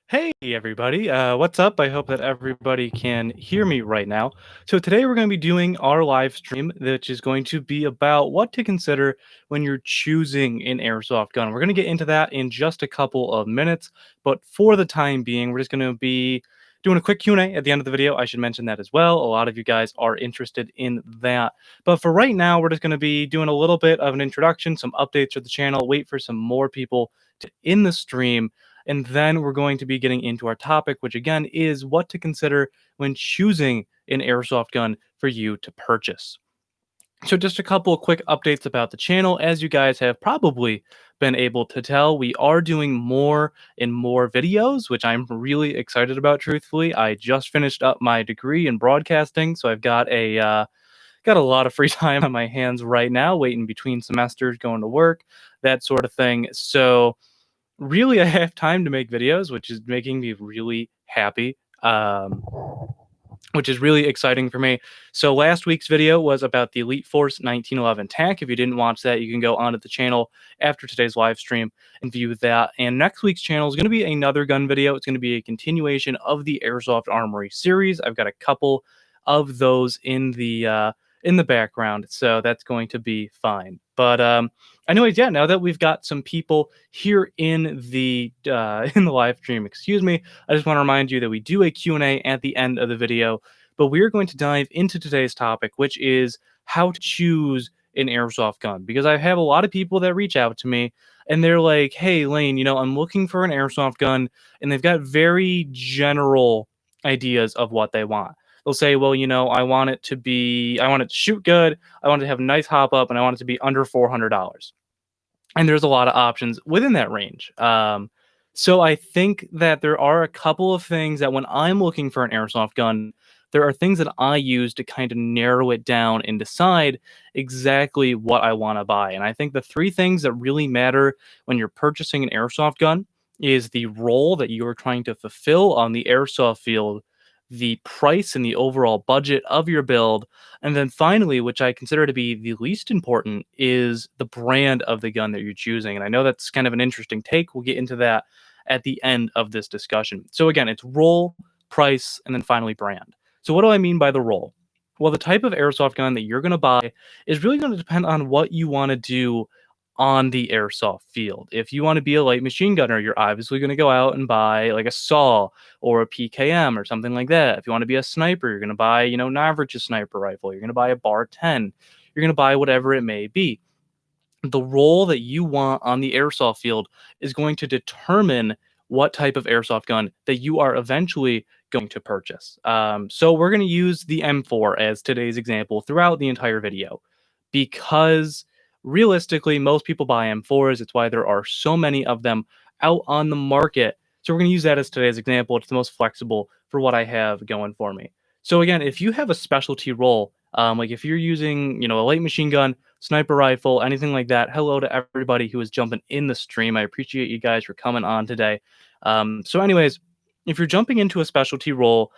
Hey everybody, what's up? I hope that everybody can hear me right now. So today we're going to be doing our live stream, which is going to be about what to consider when you're choosing an airsoft gun. We're going to get into that in just a couple of minutes, but for the time being, we're just going to be doing a quick Q&A at the end of the video. I should mention that as well. A lot of you guys are interested in that. But for right now, we're just going to be doing a little bit of an introduction, some updates for the channel, wait for some more people to in the stream, and then we're going to be getting into our topic, which again is what to consider when choosing an airsoft gun for you to purchase. So, just a couple of quick updates about the channel. As you guys have probably been able to tell, we are doing more and more videos, which I'm really excited about, truthfully. I just finished up my degree in broadcasting, so I've got a lot of free time on my hands right now, waiting between semesters, going to work, that sort of thing. So, really, I have time to make videos, which is making me really happy, which is really exciting for me. So last week's video was about the Elite Force 1911 tank. If you didn't watch that, you can go onto the channel after today's live stream and view that. And next week's channel is going to be another gun video. It's going to be a continuation of the Airsoft Armory series. I've got a couple of those in the background, so that's going to be fine. But anyways, yeah, now that we've got some people here in the in the live stream, excuse me, I just want to remind you that we do a Q&A at the end of the video, but we're going to dive into today's topic, which is how to choose an airsoft gun. Because I have a lot of people that reach out to me and they're like, hey, Lane, I'm looking for an airsoft gun, and they've got very general ideas of what they want. They'll say, well, I want it to shoot good, I want it to have a nice hop up, and I want it to be under $400. And there's a lot of options within that range. So I think that there are a couple of things that when I'm looking for an airsoft gun, there are things that I use to kind of narrow it down and decide exactly what I want to buy. And I think the three things that really matter when you're purchasing an airsoft gun is the role that you are trying to fulfill on the airsoft field, the price and the overall budget of your build, and then finally, which I consider to be the least important, is the brand of the gun that you're choosing. And I know that's kind of an interesting take. We'll get into that at the end of this discussion. So again, it's role, price, and then finally brand. So what do I mean by the role? Well, the type of airsoft gun that you're going to buy is really going to depend on what you want to do on the airsoft field. If you want to be a light machine gunner, you're obviously going to go out and buy like a saw or a PKM or something like that. If you want to be a sniper, you're going to buy, an average sniper rifle. You're going to buy a bar 10. You're going to buy whatever it may be. The role that you want on the airsoft field is going to determine what type of airsoft gun that you are eventually going to purchase. So we're going to use the M4 as today's example throughout the entire video, because realistically, most people buy M4s. It's why there are so many of them out on the market. So we're going to use that as today's example. It's the most flexible for what I have going for me. So again, if you have a specialty role, like if you're using, a light machine gun, sniper rifle, anything like that, hello to everybody who is jumping in the stream. I appreciate you guys for coming on today. So anyways, if you're jumping into a specialty role,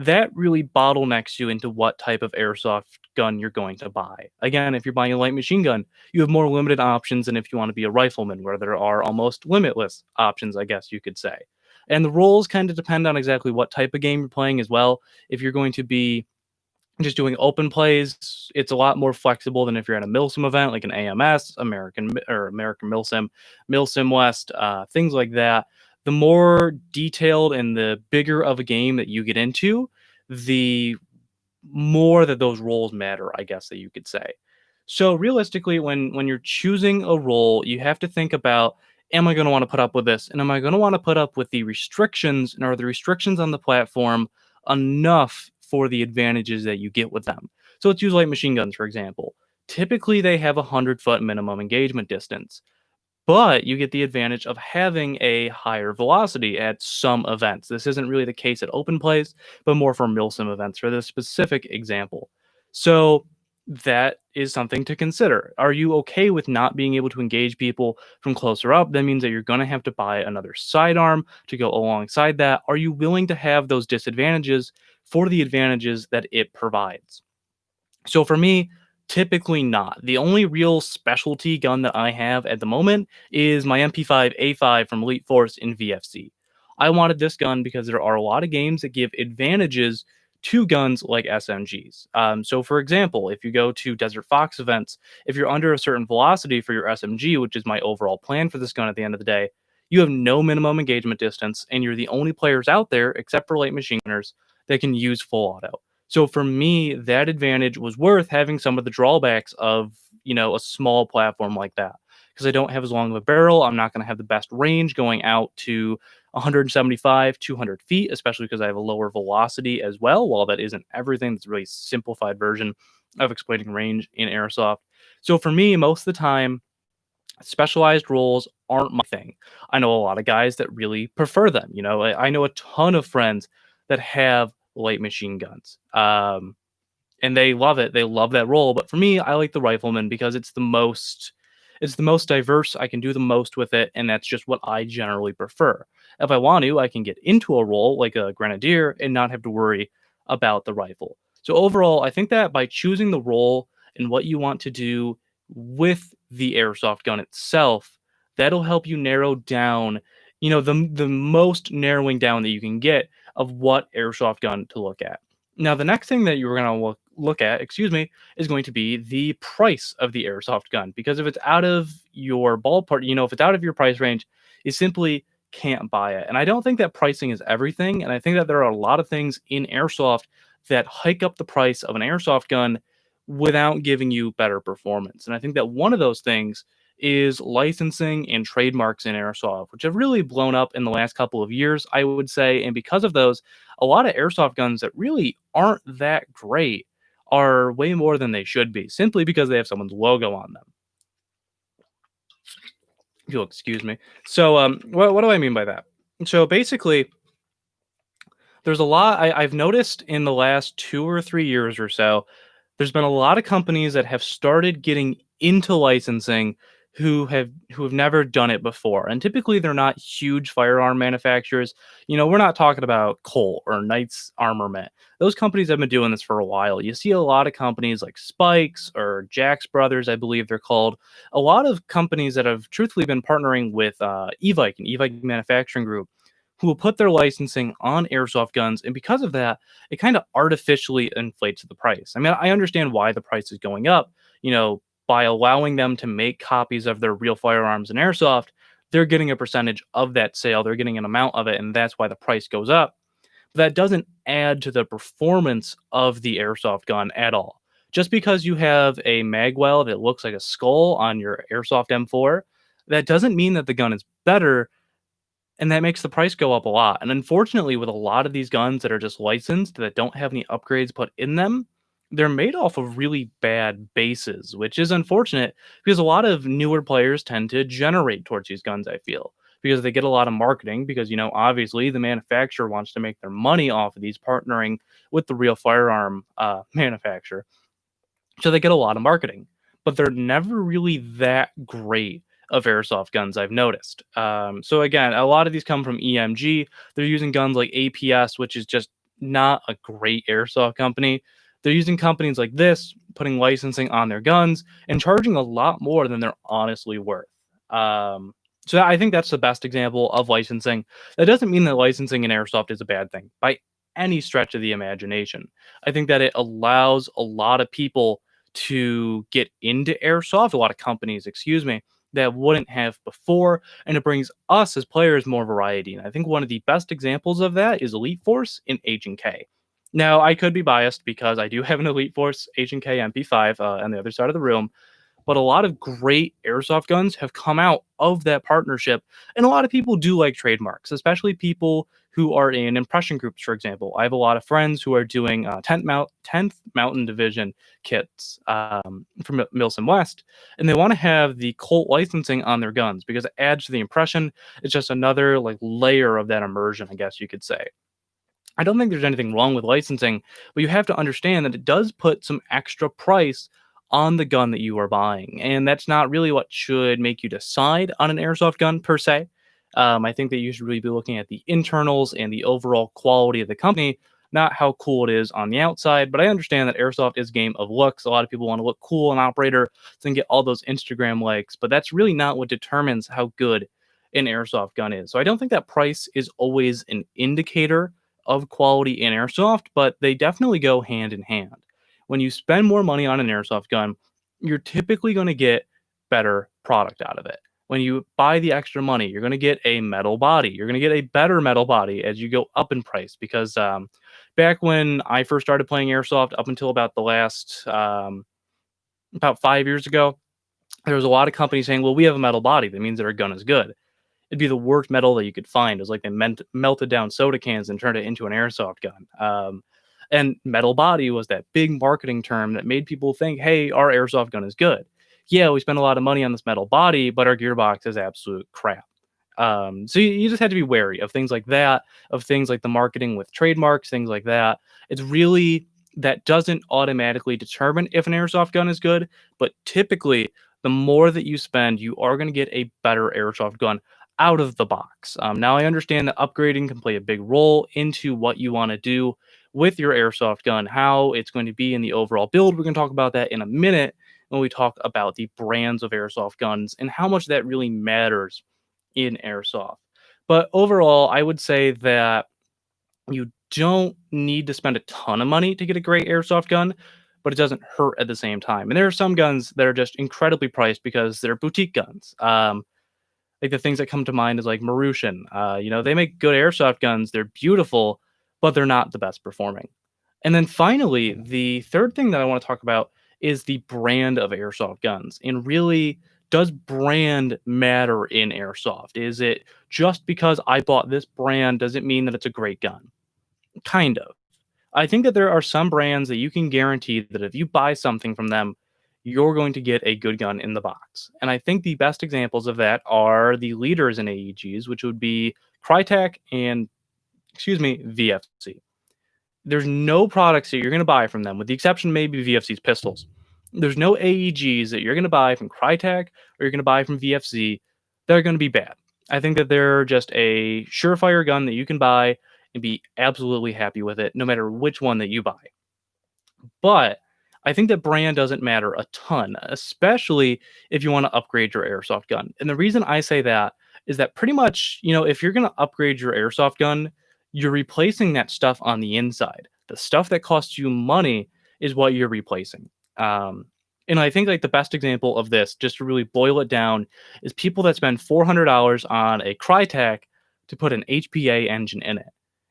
that really bottlenecks you into what type of airsoft gun you're going to buy. Again, if you're buying a light machine gun, you have more limited options than if you want to be a rifleman, where there are almost limitless options, I guess you could say. And the roles kind of depend on exactly what type of game you're playing as well. If you're going to be just doing open plays, it's a lot more flexible than if you're at a milsim event like an AMS, American milsim West, things like that. The more detailed and the bigger of a game that you get into, the more that those roles matter, I guess that you could say. So realistically, when you're choosing a role, you have to think about, am I going to want to put up with this? And am I going to want to put up with the restrictions? And are the restrictions on the platform enough for the advantages that you get with them? So let's use light machine guns, for example. Typically, they have a 100-foot minimum engagement distance, but you get the advantage of having a higher velocity at some events. This isn't really the case at open plays, but more for milsim events for this specific example. So that is something to consider. Are you okay with not being able to engage people from closer up? That means that you're going to have to buy another sidearm to go alongside that. Are you willing to have those disadvantages for the advantages that it provides? So for me, typically not. The only real specialty gun that I have at the moment is my MP5A5 from Elite Force in VFC. I wanted this gun because there are a lot of games that give advantages to guns like SMGs. So, for example, if you go to Desert Fox events, if you're under a certain velocity for your SMG, which is my overall plan for this gun at the end of the day, you have no minimum engagement distance, and you're the only players out there, except for light machine gunners, that can use full auto. So for me, that advantage was worth having some of the drawbacks of, a small platform like that. Because I don't have as long of a barrel, I'm not going to have the best range going out to 175, 200 feet, especially because I have a lower velocity as well. While that isn't everything, it's a really simplified version of explaining range in Airsoft. So for me, most of the time, specialized roles aren't my thing. I know a lot of guys that really prefer them. I know a ton of friends that have light machine guns. And they love it. They love that role. But for me, I like the rifleman because it's the most diverse. I can do the most with it, and that's just what I generally prefer. If I want to, I can get into a role like a grenadier and not have to worry about the rifle. So overall, I think that by choosing the role and what you want to do with the airsoft gun itself, that'll help you narrow down, the most narrowing down that you can get of what airsoft gun to look at. Now, the next thing that you're going to look at, is going to be the price of the airsoft gun. Because if it's out of your ballpark, if it's out of your price range, you simply can't buy it. And I don't think that pricing is everything. And I think that there are a lot of things in airsoft that hike up the price of an airsoft gun without giving you better performance. And I think that one of those things is licensing and trademarks in airsoft, which have really blown up in the last couple of years, I would say. And because of those, a lot of airsoft guns that really aren't that great are way more than they should be, simply because they have someone's logo on them. If you'll excuse me. So, what do I mean by that? So basically, there's a lot I've noticed in the last 2 or 3 years or so. There's been a lot of companies that have started getting into licensing who have never done it before. And typically they're not huge firearm manufacturers. We're not talking about Colt or Knights Armament. Those companies have been doing this for a while. You see a lot of companies like Spikes or Jax Brothers, I believe they're called. A lot of companies that have truthfully been partnering with Evike and Evike Manufacturing Group, who will put their licensing on airsoft guns. And because of that, it kind of artificially inflates the price. I mean, I understand why the price is going up. By allowing them to make copies of their real firearms in airsoft, they're getting a percentage of that sale. They're getting an amount of it, and that's why the price goes up. But that doesn't add to the performance of the airsoft gun at all. Just because you have a magwell that looks like a skull on your airsoft M4, that doesn't mean that the gun is better, and that makes the price go up a lot. And unfortunately, with a lot of these guns that are just licensed that don't have any upgrades put in them, they're made off of really bad bases, which is unfortunate because a lot of newer players tend to generate towards these guns, I feel, because they get a lot of marketing because, obviously the manufacturer wants to make their money off of these partnering with the real firearm manufacturer. So they get a lot of marketing, but they're never really that great of airsoft guns, I've noticed. So again, a lot of these come from EMG. They're using guns like APS, which is just not a great airsoft company. They're using companies like this, putting licensing on their guns and charging a lot more than they're honestly worth. So I think that's the best example of licensing. That doesn't mean that licensing in airsoft is a bad thing by any stretch of the imagination. I think that it allows a lot of people to get into airsoft, a lot of companies, excuse me, that wouldn't have before, and it brings us as players more variety. And I think one of the best examples of that is Elite Force in Agent K. Now, I could be biased because I do have an Elite Force Agent K MP5 on the other side of the room, but a lot of great airsoft guns have come out of that partnership, and a lot of people do like trademarks, especially people who are in impression groups. For example, I have a lot of friends who are doing 10th Mountain Division kits from Milson West, and they want to have the Colt licensing on their guns because it adds to the impression. It's just another like layer of that immersion, I guess you could say. I don't think there's anything wrong with licensing, but you have to understand that it does put some extra price on the gun that you are buying. And that's not really what should make you decide on an airsoft gun per se. I think that you should really be looking at the internals and the overall quality of the company, not how cool it is on the outside. But I understand that airsoft is a game of looks. A lot of people want to look cool on operator, so they can get all those Instagram likes, but that's really not what determines how good an airsoft gun is. So I don't think that price is always an indicator of quality in airsoft, but they definitely go hand in hand. When you spend more money on an airsoft gun, you're typically going to get better product out of it. When you buy the extra money, you're going to get a metal body. You're going to get a better metal body as you go up in price because back when I first started playing airsoft, up until about the last about 5 years ago, there was a lot of companies saying, "Well, we have a metal body. That means that our gun is good." It'd be the worst metal that you could find. It was like they melted down soda cans and turned it into an airsoft gun. And metal body was that big marketing term that made people think, "Hey, our airsoft gun is good." Yeah, we spent a lot of money on this metal body, but our gearbox is absolute crap. So you just had to be wary of things like that, of things like the marketing with trademarks, things like that. It's really that doesn't automatically determine if an airsoft gun is good, but typically the more that you spend, you are going to get a better airsoft gun out of the box. Now I understand that upgrading can play a big role into what you want to do with your airsoft gun, how it's going to be in the overall build. We're going to talk about that in a minute when we talk about the brands of airsoft guns and how much that really matters in airsoft. But overall, I would say that you don't need to spend a ton of money to get a great airsoft gun, but it doesn't hurt at the same time. And there are some guns that are just incredibly priced because they're boutique guns. Like the things that come to mind is like Marushan. They make good airsoft guns. They're beautiful, but they're not the best performing. And then finally, the third thing that I want to talk about is the brand of airsoft guns. And really, does brand matter in airsoft? Is it just because I bought this brand, does it mean that it's a great gun? Kind of. I think that there are some brands that you can guarantee that if you buy something from them, you're going to get a good gun in the box. And I think the best examples of that are the leaders in AEGs, which would be Crytek and, VFC. There's no products that you're going to buy from them, with the exception maybe VFC's pistols. There's no AEGs that you're going to buy from Crytek or you're going to buy from VFC that are going to be bad. I think that they're just a surefire gun that you can buy and be absolutely happy with it, no matter which one that you buy. But I think that brand doesn't matter a ton, especially if you want to upgrade your airsoft gun. And the reason I say that is that pretty much, if you're going to upgrade your airsoft gun, you're replacing that stuff on the inside. The stuff that costs you money is what you're replacing. Um, and I think like the best example of this, just to really boil it down, is people that spend $400 on a Crytek to put an HPA engine in it.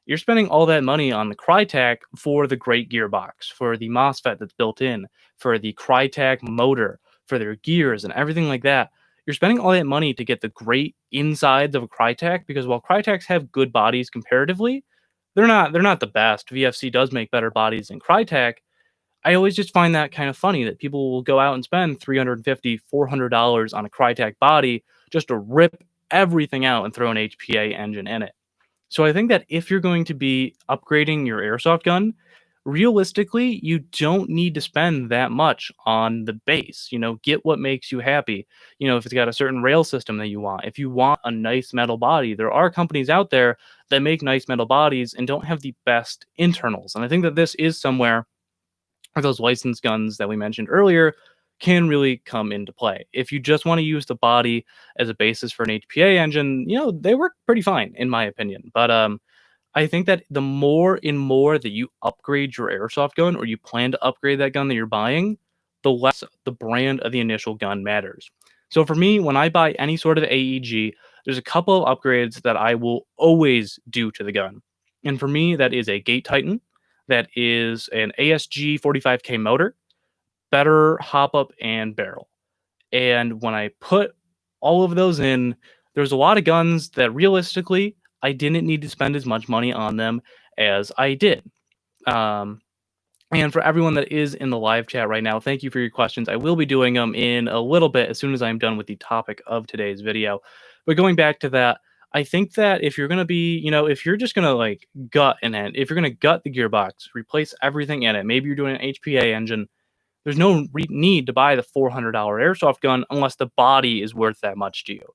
You're spending all that money on the Crytek for the great gearbox, for the MOSFET that's built in, for the Crytek motor, for their gears and everything like that. You're spending all that money to get the great insides of a Crytek because while Cryteks have good bodies comparatively, they're not the best. VFC does make better bodies than Crytek. I always just find that kind of funny that people will go out and spend $350, $400 on a Crytek body just to rip everything out and throw an HPA engine in it. So I think that if you're going to be upgrading your airsoft gun, realistically, you don't need to spend that much on the base. Get what makes you happy. If it's got a certain rail system that you want, if you want a nice metal body, there are companies out there that make nice metal bodies and don't have the best internals. And I think that this is somewhere where those licensed guns that we mentioned earlier can really come into play. If you just want to use the body as a basis for an HPA engine, they work pretty fine in my opinion. But I think that the more and more that you upgrade your airsoft gun or you plan to upgrade that gun that you're buying, the less the brand of the initial gun matters. So for me, when I buy any sort of AEG, there's a couple of upgrades that I will always do to the gun. And for me, that is a Gate Titan, that is an ASG 45K motor, better hop up and barrel. And when I put all of those in, there's a lot of guns that realistically I didn't need to spend as much money on them as I did. Um, and for everyone that is in the live chat right now, thank you for your questions. I will be doing them in a little bit as soon as I'm done with the topic of today's video. But going back to that, I think that if you're going to be, if you're just going to like gut in it, if you're going to gut the gearbox, replace everything in it, maybe you're doing an HPA engine, there's no need to buy the $400 airsoft gun unless the body is worth that much to you.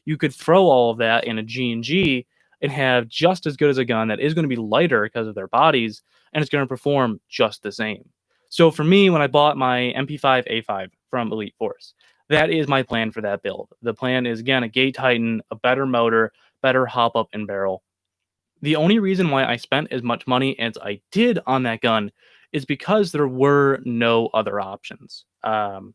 You could throw all of that in a G&G and have just as good as a gun that is going to be lighter because of their bodies, and it's going to perform just the same. So for me, when I bought my MP5A5 from Elite Force, That is my plan for that build. The plan is, again, a Gate Titan, a better motor, better hop up and barrel. The only reason why I spent as much money as I did on that gun is because there were no other options. MP5s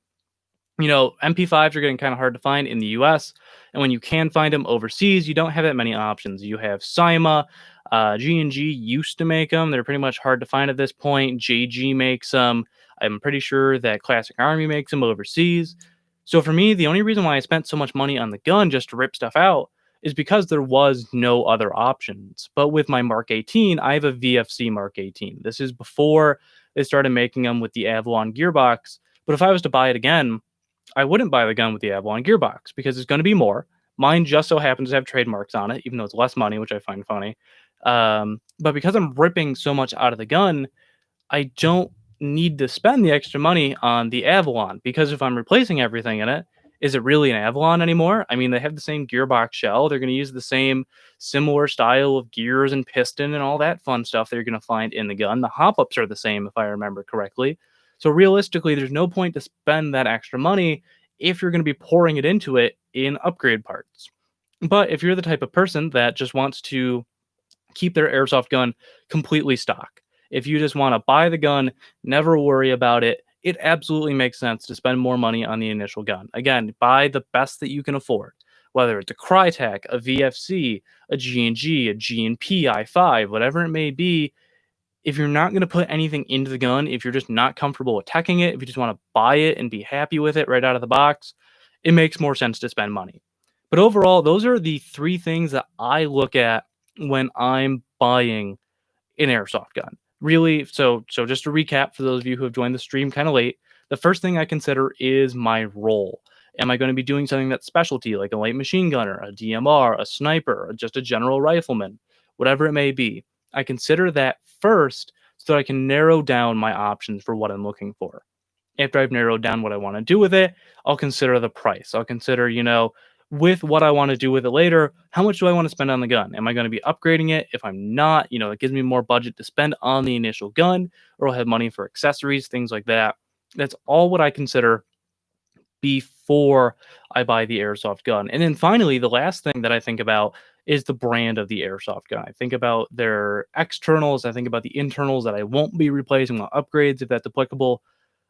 are getting kind of hard to find in the US. And when you can find them overseas, you don't have that many options. You have Cyma, G&G used to make them. They're pretty much hard to find at this point. JG makes them. I'm pretty sure that Classic Army makes them overseas. So for me, the only reason why I spent so much money on the gun just to rip stuff out is because there was no other options. But with my Mark 18, I have a VFC Mark 18. This is before they started making them with the Avalon gearbox. But if I was to buy it again, I wouldn't buy the gun with the Avalon gearbox because it's going to be more. Mine just so happens to have trademarks on it, even though it's less money, which I find funny. But because I'm ripping so much out of the gun, I don't need to spend the extra money on the Avalon because if I'm replacing everything in it, is it really an Avalon anymore? I mean, they have the same gearbox shell. They're going to use the same similar style of gears and piston and all that fun stuff that you're going to find in the gun. The hop ups are the same, if I remember correctly. So realistically, there's no point to spend that extra money if you're going to be pouring it into it in upgrade parts. But if you're the type of person that just wants to keep their airsoft gun completely stock. If you just want to buy the gun, never worry about it, it absolutely makes sense to spend more money on the initial gun. Again, buy the best that you can afford, whether it's a Crytek, a VFC, a G&G, a G&P i5, whatever it may be. If you're not going to put anything into the gun, if you're just not comfortable with teching it, if you just want to buy it and be happy with it right out of the box, it makes more sense to spend money. But overall, those are the three things that I look at when I'm buying an airsoft gun. Really, so just to recap for those of you who have joined the stream kind of late, the first thing I consider is my role. Am I going to be doing something that's specialty, like a light machine gunner, a DMR, a sniper, or just a general rifleman, whatever it may be? I consider that first so that I can narrow down my options for what I'm looking for. After I've narrowed down what I want to do with it, I'll consider the price. I'll consider, with what I want to do with it later, how much do I want to spend on the gun? Am I going to be upgrading it? If I'm not, it gives me more budget to spend on the initial gun, or I'll have money for accessories, things like that. That's all what I consider before I buy the airsoft gun. And then finally, the last thing that I think about is the brand of the airsoft gun. I think about their externals, I think about the internals that I won't be replacing with upgrades if that's applicable.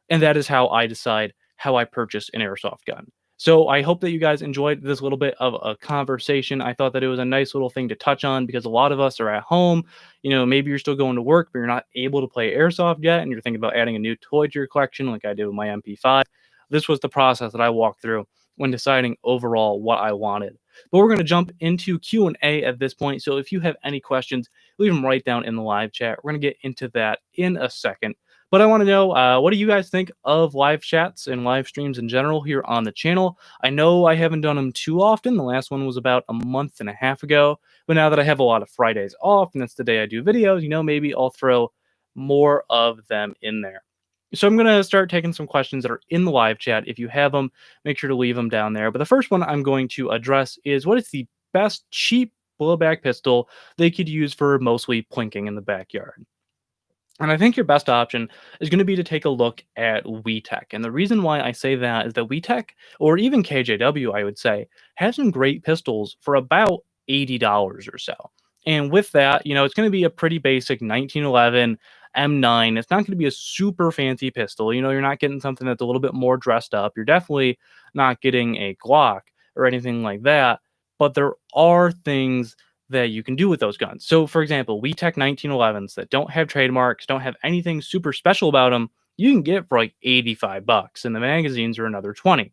And that is how I decide how I purchase an airsoft gun. So I hope that you guys enjoyed this little bit of a conversation. I thought that it was a nice little thing to touch on because a lot of us are at home. Maybe you're still going to work, but you're not able to play airsoft yet, and you're thinking about adding a new toy to your collection, like I did with my MP5. This was the process that I walked through when deciding overall what I wanted. But we're going to jump into Q&A at this point. So if you have any questions, leave them right down in the live chat. We're going to get into that in a second. But I want to know, what do you guys think of live chats and live streams in general here on the channel? I know I haven't done them too often. The last one was about a month and a half ago. But now that I have a lot of Fridays off, and that's the day I do videos, maybe I'll throw more of them in there. So I'm going to start taking some questions that are in the live chat. If you have them, make sure to leave them down there. But the first one I'm going to address is, what is the best cheap blowback pistol they could use for mostly plinking in the backyard? And I think your best option is going to be to take a look at WeTech. And the reason why I say that is that WeTech, or even KJW, I would say, has some great pistols for about $80 or so. And with that, it's going to be a pretty basic 1911 M9. It's not going to be a super fancy pistol. You're not getting something that's a little bit more dressed up. You're definitely not getting a Glock or anything like that. But there are things that you can do with those guns. So, for example, WeTech 1911s that don't have trademarks, don't have anything super special about them, you can get for like $85, and the magazines are another 20.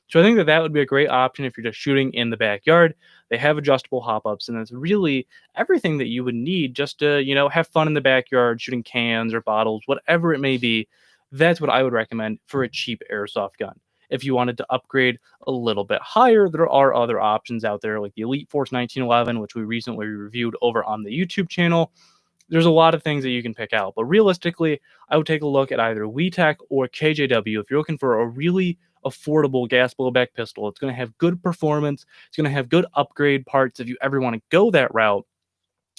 So I think that would be a great option if you're just shooting in the backyard. They have adjustable hop-ups, and it's really everything that you would need just to, have fun in the backyard, shooting cans or bottles, whatever it may be. That's what I would recommend for a cheap airsoft gun. If you wanted to upgrade a little bit higher, there are other options out there like the Elite Force 1911, which we recently reviewed over on the YouTube channel. There's a lot of things that you can pick out, but realistically, I would take a look at either WeTech or KJW if you're looking for a really affordable gas blowback pistol. It's going to have good performance. It's going to have good upgrade parts if you ever want to go that route.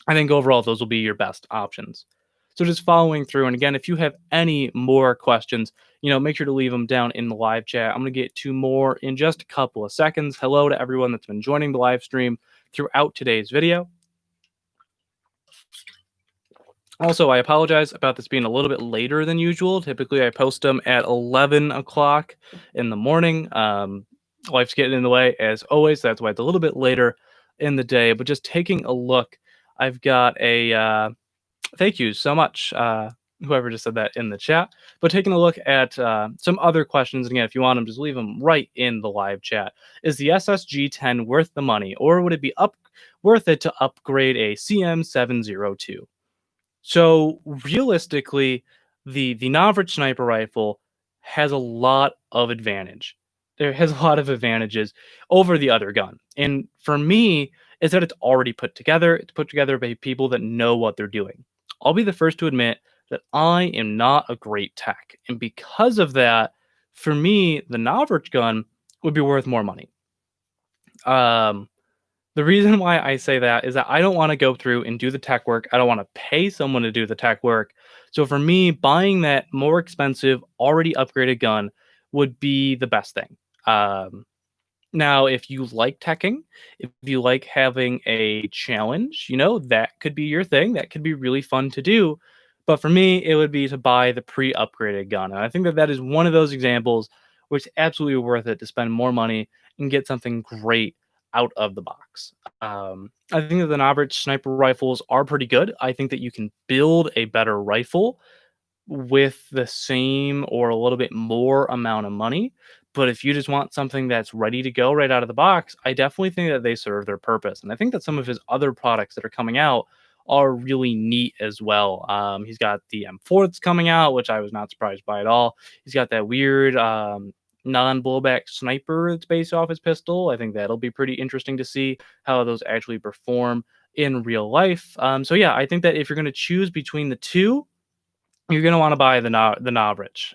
I think overall, those will be your best options. So just following through. And again, if you have any more questions, make sure to leave them down in the live chat. I'm going to get to more in just a couple of seconds. Hello to everyone that's been joining the live stream throughout today's video. Also, I apologize about this being a little bit later than usual. Typically, I post them at 11 o'clock in the morning. Life's getting in the way, as always. That's why it's a little bit later in the day. But just taking a look, I've got a thank you so much, whoever just said that in the chat. But taking a look at some other questions, and again, if you want them, just leave them right in the live chat. Is the SSG-10 worth the money, or would it be worth it to upgrade a CM702? So realistically, the Novrich sniper rifle has a lot of advantage. There has a lot of advantages over the other gun. And for me, is that it's already put together. It's put together by people that know what they're doing. I'll be the first to admit that I am not a great tech. And because of that, for me, the Novrich gun would be worth more money. The reason why I say that is that I don't want to go through and do the tech work. I don't want to pay someone to do the tech work. So for me, buying that more expensive, already upgraded gun would be the best thing. Now, if you like teching, if you like having a challenge, that could be your thing. That could be really fun to do. But for me, it would be to buy the pre-upgraded gun. And I think that is one of those examples where it's absolutely worth it to spend more money and get something great out of the box. I think that the Novrich sniper rifles are pretty good. I think that you can build a better rifle with the same or a little bit more amount of money. But if you just want something that's ready to go right out of the box, I definitely think that they serve their purpose. And I think that some of his other products that are coming out are really neat as well. He's got the M4 that's coming out, which I was not surprised by at all. He's got that weird non-blowback sniper that's based off his pistol. I think that'll be pretty interesting to see how those actually perform in real life. So yeah, I think that if you're going to choose between the two, you're going to want to buy the Novrich.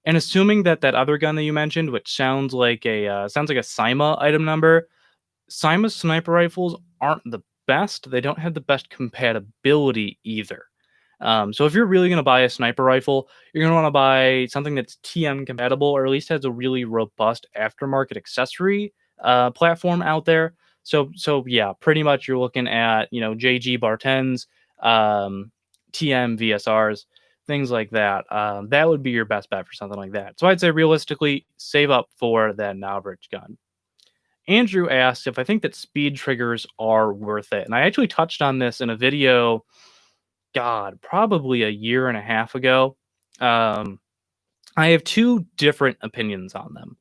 And assuming that that other gun that you mentioned, which sounds like a Cyma item number, Cyma sniper rifles aren't the best. They don't have the best compatibility either. So if you're really going to buy a sniper rifle, you're going to want to buy something that's TM compatible, or at least has a really robust aftermarket accessory platform out there. So yeah, pretty much you're looking at JG Bar 10s, TM VSRs, things like that. That would be your best bet for something like that. So I'd say realistically, save up for that Novrich gun. Andrew asked if I think that speed triggers are worth it. And I actually touched on this in a video, probably a year and a half ago. I have two different opinions on them.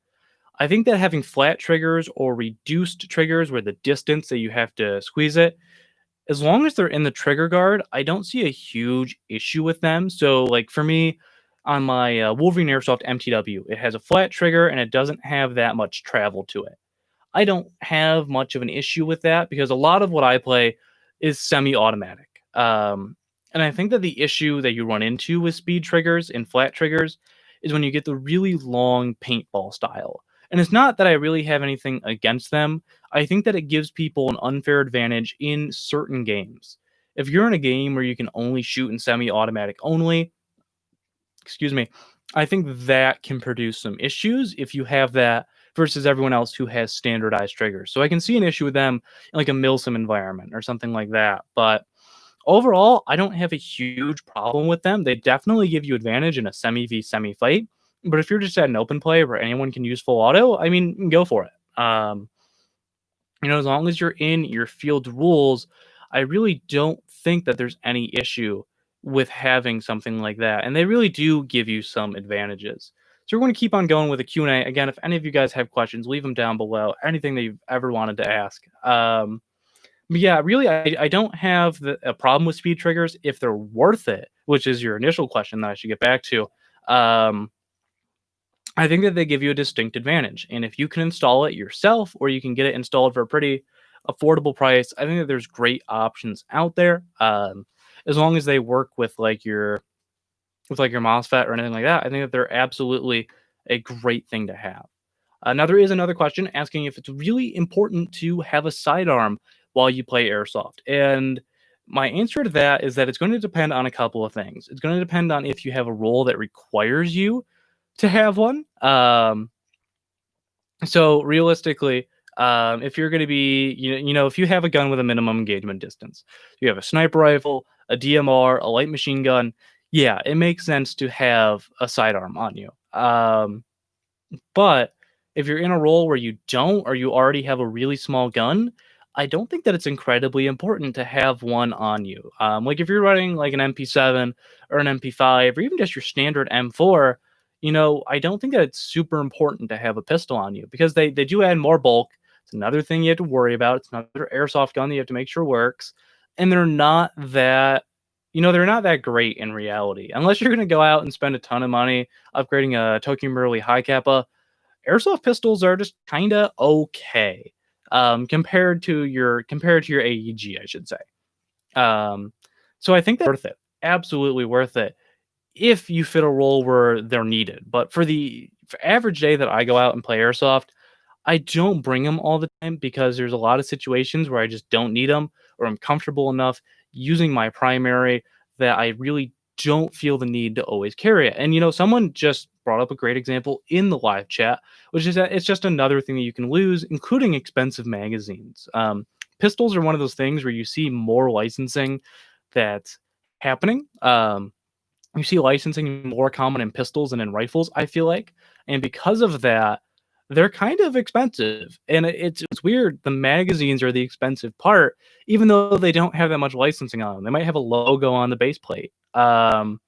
I think that having flat triggers or reduced triggers where the distance that you have to squeeze it, as long as they're in the trigger guard, I don't see a huge issue with them. So, like for me, on my Wolverine Airsoft MTW, it has a flat trigger and it doesn't have that much travel to it. I don't have much of an issue with that because a lot of what I play is semi-automatic. And I think that the issue that you run into with speed triggers and flat triggers is when you get the really long paintball style. And it's not that I really have anything against them. I think that it gives people an unfair advantage in certain games. If you're in a game where you can only shoot in semi-automatic only, excuse me, I think that can produce some issues if you have that versus everyone else who has standardized triggers. So I can see an issue with them in like a Milsim environment or something like that. But overall, I don't have a huge problem with them. They definitely give you advantage in a semi v semi fight. But if you're just at an open play where anyone can use full auto, I mean, go for it. As long as you're in your field rules, I really don't think that there's any issue with having something like that. And they really do give you some advantages. So we're going to keep on going with the Q&A. Again, if any of you guys have questions, leave them down below. Anything that you've ever wanted to ask. But yeah, really, I don't have a problem with speed triggers if they're worth it, which is your initial question that I should get back to. I think that they give you a distinct advantage. And if you can install it yourself or you can get it installed for a pretty affordable price, I think that there's great options out there. As long as they work with your MOSFET or anything like that, I think that they're absolutely a great thing to have. Now, there is another question asking if it's really important to have a sidearm while you play Airsoft. And My answer to that is that it's going to depend on a couple of things. It's going to depend on if you have a role that requires you to have one. So realistically, if you're going to be, if you have a gun with a minimum engagement distance, you have a sniper rifle, a DMR, a light machine gun. Yeah, it makes sense to have a sidearm on you. But if you're in a role where you don't, or you already have a really small gun, I don't think that it's incredibly important to have one on you. Like if you're running like an MP7 or an MP5 or even just your standard M4, I don't think that it's super important to have a pistol on you because they do add more bulk. It's another thing you have to worry about. It's another airsoft gun that you have to make sure works, and they're not that great in reality. Unless you're going to go out and spend a ton of money upgrading a Tokyo Marui high kappa, airsoft pistols are just kind of okay, compared to your AEG, I should say. Um, so I think that's worth it, absolutely worth it if you fit a role where they're needed. But for average day that I go out and play airsoft, I don't bring them all the time because there's a lot of situations where I just don't need them, or I'm comfortable enough using my primary that I really don't feel the need to always carry it. And someone just brought up a great example in the live chat, which is that it's just another thing that you can lose, including expensive magazines. Pistols are one of those things where you see more licensing that's happening. You see licensing more common in pistols than in rifles, I feel like. And because of that, they're kind of expensive. And it's weird. The magazines are the expensive part, even though they don't have that much licensing on them. They might have a logo on the base plate. And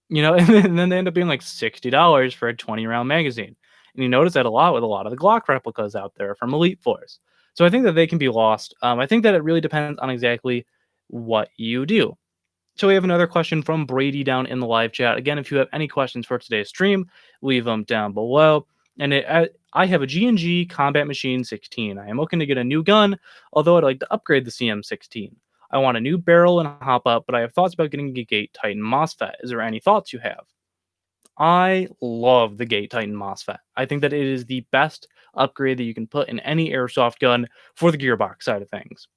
then they end up being like $60 for a 20 round magazine. And you notice that a lot with a lot of the Glock replicas out there from Elite Force. So I think that they can be lost. I think that it really depends on exactly what you do. So we have another question from Brady down in the live chat. Again, if you have any questions for today's stream, leave them down below. And I have a G&G Combat Machine 16. I am looking to get a new gun, although I'd like to upgrade the CM16. I want a new barrel and hop up, but I have thoughts about getting a Gate Titan MOSFET. Is there any thoughts you have? I love the Gate Titan MOSFET. I think that it is the best upgrade that you can put in any airsoft gun for the gearbox side of things.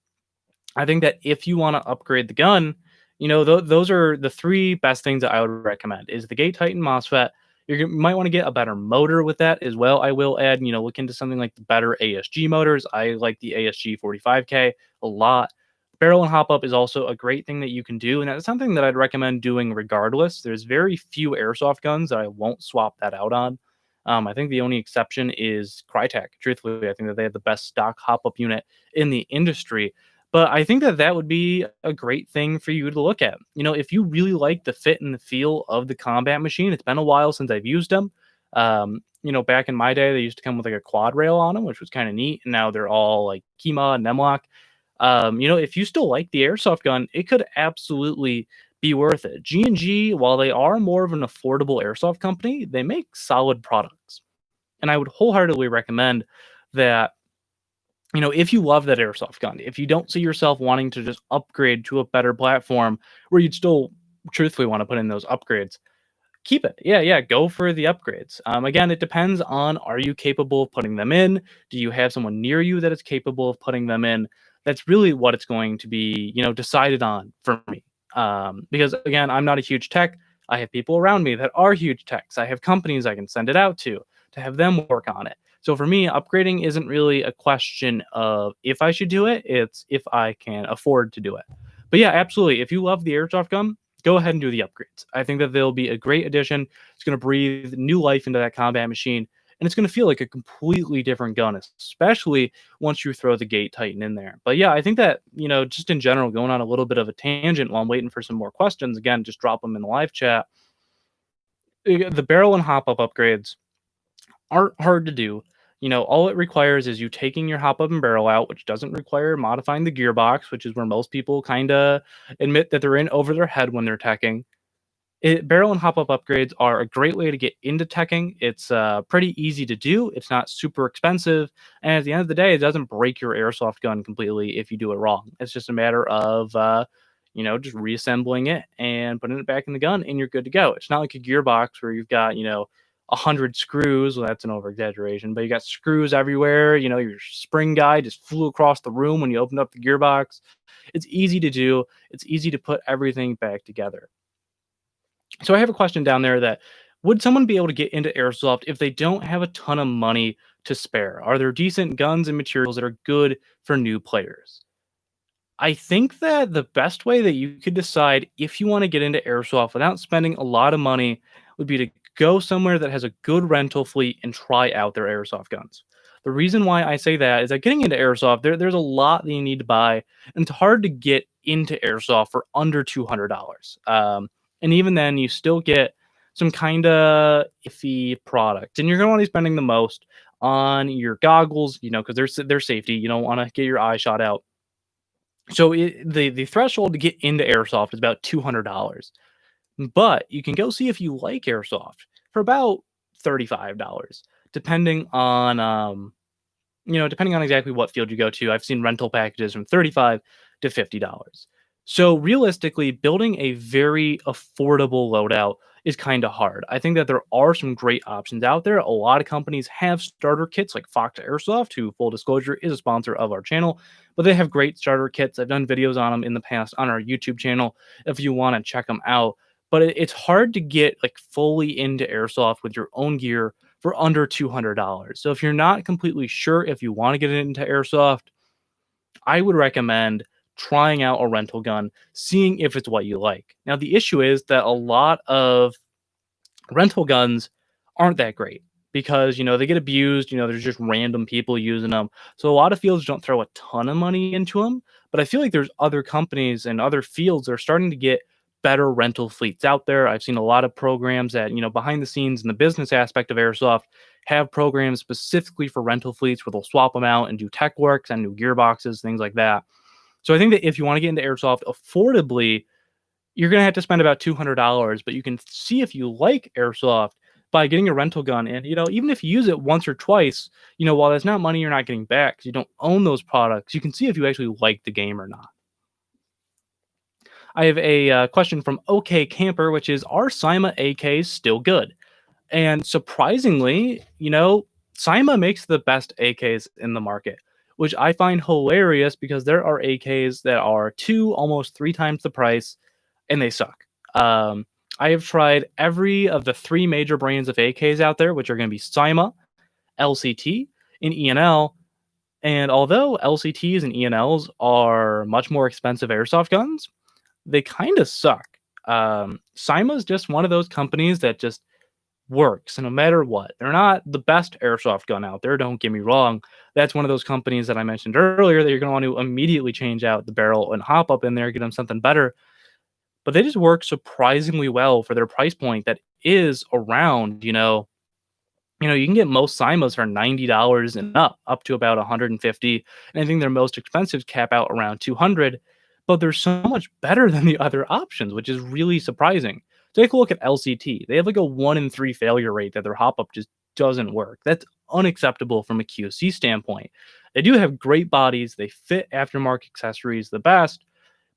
I think that if you want to upgrade the gun, those are the three best things that I would recommend: is the Gate Titan MOSFET. You might want to get a better motor with that as well. I will add, look into something like the better ASG motors. I like the ASG 45K a lot. Barrel and hop up is also a great thing that you can do, and that's something that I'd recommend doing regardless. There's very few airsoft guns that I won't swap that out on. I think the only exception is Crytek. Truthfully, I think that they have the best stock hop up unit in the industry. But I think that that would be a great thing for you to look at. If you really like the fit and the feel of the combat machine, it's been a while since I've used them. Back in my day, they used to come with like a quad rail on them, which was kind of neat. And now they're all like Kima and Nemlock. If you still like the airsoft gun, it could absolutely be worth it. G&G, while they are more of an affordable airsoft company, they make solid products. And I would wholeheartedly recommend that, if you love that airsoft gun, if you don't see yourself wanting to just upgrade to a better platform where you'd still truthfully want to put in those upgrades, keep it. Yeah, go for the upgrades. Again, it depends on, are you capable of putting them in? Do you have someone near you that is capable of putting them in? That's really what it's going to be, decided on for me. Because again, I'm not a huge tech. I have people around me that are huge techs. I have companies I can send it out to have them work on it. So for me, upgrading isn't really a question of if I should do it, it's if I can afford to do it. But yeah, absolutely. If you love the airsoft gun, go ahead and do the upgrades. I think that they'll be a great addition. It's going to breathe new life into that combat machine, and it's going to feel like a completely different gun, especially once you throw the Gate Titan in there. But yeah, I think that, just in general, going on a little bit of a tangent while I'm waiting for some more questions, again, just drop them in the live chat. The barrel and hop up upgrades aren't hard to do. All it requires is you taking your hop up and barrel out, which doesn't require modifying the gearbox, which is where most people kind of admit that they're in over their head when they're teching. Barrel and hop up upgrades are a great way to get into teching. It's pretty easy to do. It's not super expensive. And at the end of the day, it doesn't break your airsoft gun completely if you do it wrong. It's just a matter of, just reassembling it and putting it back in the gun, and you're good to go. It's not like a gearbox where you've got, 100 screws. Well, that's an over exaggeration, but you got screws everywhere. Your spring guide just flew across the room when you opened up the gearbox. It's easy to do. It's easy to put everything back together. So I have a question down there that would someone be able to get into airsoft if they don't have a ton of money to spare? Are there decent guns and materials that are good for new players? I think that the best way that you could decide if you want to get into airsoft without spending a lot of money would be to go somewhere that has a good rental fleet and try out their airsoft guns. The reason why I say that is that getting into airsoft, there's a lot that you need to buy, and it's hard to get into airsoft for under $200. And even then, you still get some kind of iffy product, and you're going to want to be spending the most on your goggles, because they're safety. You don't want to get your eye shot out, so the threshold to get into airsoft is about $200, but you can go see if you like airsoft for about $35, depending on depending on exactly what field you go to. I've seen rental packages from 35 to $50. So realistically, building a very affordable loadout is kind of hard. I think that there are some great options out there. A lot of companies have starter kits like Fox Airsoft, who, full disclosure, is a sponsor of our channel, but they have great starter kits. I've done videos on them in the past on our YouTube channel if you want to check them out. But it's hard to get like fully into airsoft with your own gear for under $200. So if you're not completely sure if you want to get into airsoft, I would recommend trying out a rental gun, seeing if it's what you like. Now, the issue is that a lot of rental guns aren't that great because they get abused. There's just random people using them, so a lot of fields don't throw a ton of money into them. But I feel like there's other companies and other fields that are starting to get better rental fleets out there. I've seen a lot of programs that behind the scenes in the business aspect of airsoft have programs specifically for rental fleets where they'll swap them out and do tech works and new gearboxes, things like that. So I think that if you want to get into airsoft affordably, you're going to have to spend about $200, but you can see if you like airsoft by getting a rental gun. And, even if you use it once or twice, while that's not money you're not getting back 'cause you don't own those products, you can see if you actually like the game or not. I have a question from OK Camper, which is, are Cyma AKs still good? And surprisingly, Cyma makes the best AKs in the market, which I find hilarious because there are AKs that are almost three times the price, and they suck. I have tried every of the three major brands of AKs out there, which are going to be Cyma, LCT, and ENL. And although LCTs and ENLs are much more expensive airsoft guns, they kind of suck. Cyma is just one of those companies that just works no matter what. They're not the best airsoft gun out there, don't get me wrong. That's one of those companies that I mentioned earlier that you're going to want to immediately change out the barrel and hop up in there, get them something better. But they just work surprisingly well for their price point that is around, you can get most Cymas for $90 and up to about 150. And I think their most expensive cap out around 200, but they're so much better than the other options, which is really surprising. Take a look at LCT. They have like a 1 in 3 failure rate that their hop up just doesn't work. That's unacceptable from a QC standpoint. They do have great bodies. They fit aftermarket accessories the best,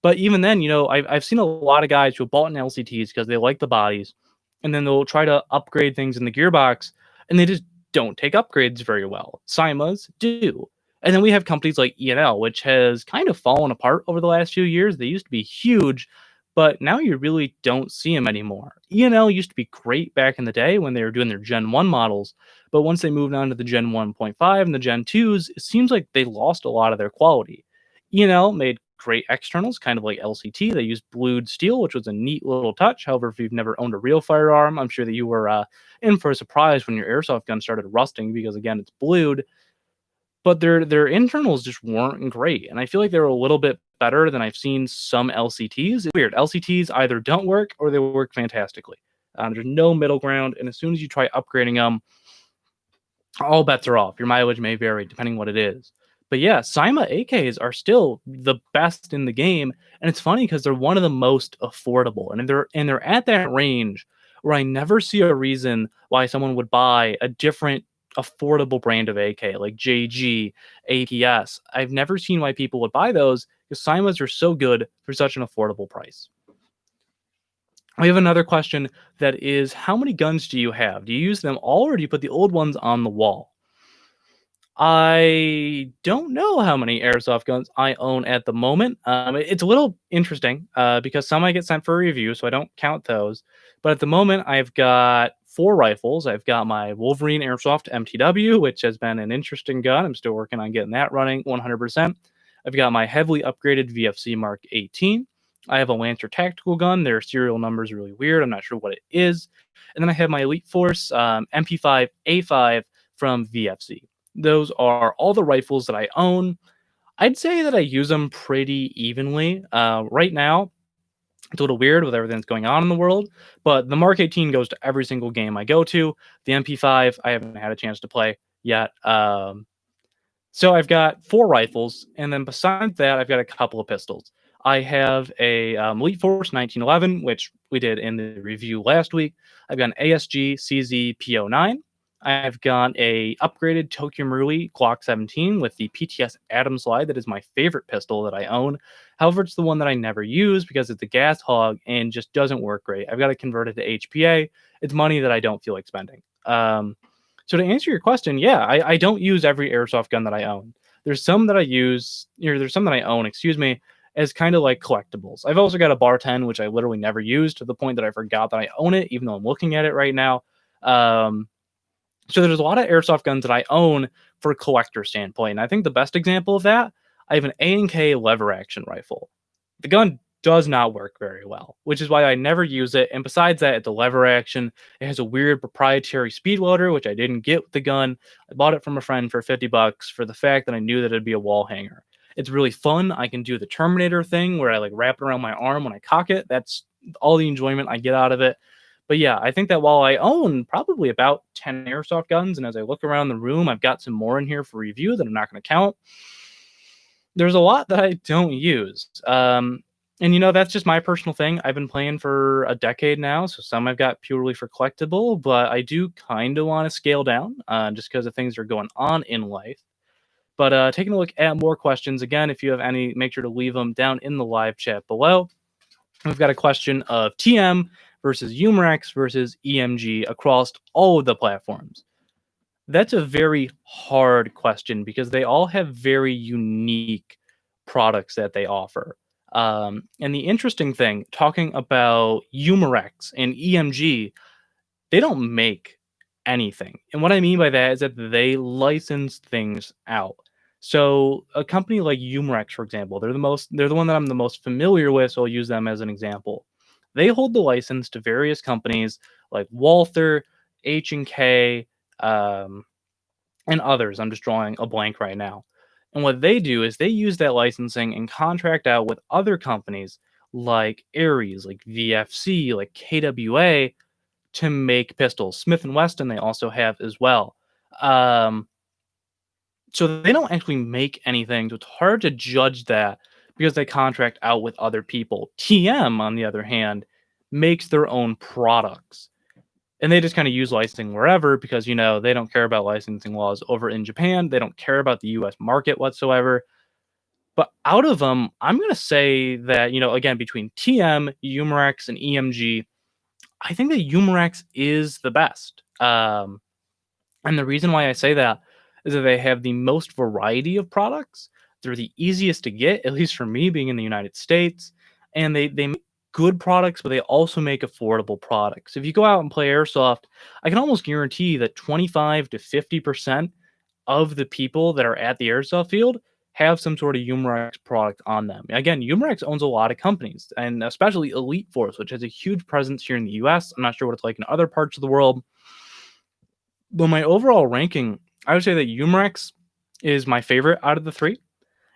but even then, I've seen a lot of guys who have bought in LCTs because they like the bodies, and then they'll try to upgrade things in the gearbox, and they just don't take upgrades very well. Cymas do. And then we have companies like ENL, which has kind of fallen apart over the last few years. They used to be huge, but now you really don't see them anymore. ENL used to be great back in the day when they were doing their Gen 1 models, but once they moved on to the Gen 1.5 and the Gen 2s, it seems like they lost a lot of their quality. ENL made great externals, kind of like LCT. They used blued steel, which was a neat little touch. However, if you've never owned a real firearm, I'm sure that you were in for a surprise when your airsoft gun started rusting because, again, it's blued. But their internals just weren't great, and I feel like they were a little bit better than I've seen some LCTs. It's weird. LCTs either don't work or they work fantastically. There's no middle ground, and as soon as you try upgrading them, all bets are off. Your mileage may vary depending what it is. But yeah, Cyma AKs are still the best in the game, and it's funny because they're one of the most affordable, and they're at that range where I never see a reason why someone would buy a different affordable brand of AK like JG, APS. I've never seen why people would buy those because Cymas are so good for such an affordable price. We have another question that is, how many guns do you have? Do you use them all or do you put the old ones on the wall? I don't know how many airsoft guns I own at the moment. It's a little interesting because some I get sent for review, so I don't count those. But at the moment, I've got four rifles. I've got my Wolverine Airsoft MTW, which has been an interesting gun. I'm still working on getting that running 100%. I've got my heavily upgraded VFC Mark 18. I have a Lancer tactical gun. Their serial number is really weird. I'm not sure what it is. And then I have my Elite Force MP5A5 from VFC. Those are all the rifles that I own. I'd say that I use them pretty evenly. Right now, it's a little weird with everything that's going on in the world, but the Mark 18 goes to every single game I go to. The MP5, I haven't had a chance to play yet. So I've got four rifles, and then besides that, I've got a couple of pistols. I have a Elite Force 1911, which we did in the review last week. I've got an ASG CZ PO9. I've got a upgraded Tokyo Marui Glock 17 with the PTS Atom slide. That is my favorite pistol that I own. However, it's the one that I never use because it's a gas hog and just doesn't work great. I've got to convert it to HPA. It's money that I don't feel like spending. So to answer your question, yeah, I don't use every airsoft gun that I own. There's some that I use, or there's some that I own, excuse me, as kind of like collectibles. I've also got a Bar 10, which I literally never use to the point that I forgot that I own it, even though I'm looking at it right now. Um, so there's a lot of airsoft guns that I own for a collector standpoint. And I think the best example of that, I have an A&K lever action rifle. The gun does not work very well, which is why I never use it. And besides that, it's a lever action. It has a weird proprietary speed loader, which I didn't get with the gun. I bought it from a friend for $50 for the fact that I knew that it'd be a wall hanger. It's really fun. I can do the Terminator thing where I like wrap it around my arm when I cock it. That's all the enjoyment I get out of it. But yeah, I think that while I own probably about 10 airsoft guns, and as I look around the room, I've got some more in here for review that I'm not going to count. There's a lot that I don't use. And that's just my personal thing. I've been playing for a decade now, so some I've got purely for collectible, but I do kind of want to scale down just because of things that are going on in life. But taking a look at more questions, again, if you have any, make sure to leave them down in the live chat below. We've got a question of TM versus Umrex versus EMG across all of the platforms. That's a very hard question because they all have very unique products that they offer. And the interesting thing, talking about Umrex and EMG, they don't make anything. And what I mean by that is that they license things out. So a company like Umrex, for example, they're the one that I'm the most familiar with, so I'll use them as an example. They hold the license to various companies like Walther, H&K, and others. I'm just drawing a blank right now. And what they do is they use that licensing and contract out with other companies like Ares, like VFC, like KWA to make pistols. Smith and Wesson they also have as well. Um, so they don't actually make anything. So it's hard to judge that because they contract out with other people. TM, on the other hand, makes their own products. And they just kind of use licensing wherever because, they don't care about licensing laws over in Japan. They don't care about the US market whatsoever. But out of them, I'm going to say that, again, between TM, Umrex, and EMG, I think that Umrex is the best. And the reason why I say that is that they have the most variety of products. They're the easiest to get, at least for me being in the United States. And they make good products, but they also make affordable products. If you go out and play Airsoft, I can almost guarantee that 25 to 50% of the people that are at the Airsoft field have some sort of Umrex product on them. Again, Umrex owns a lot of companies, and especially Elite Force, which has a huge presence here in the US. I'm not sure what it's like in other parts of the world. But my overall ranking, I would say that Umrex is my favorite out of the three.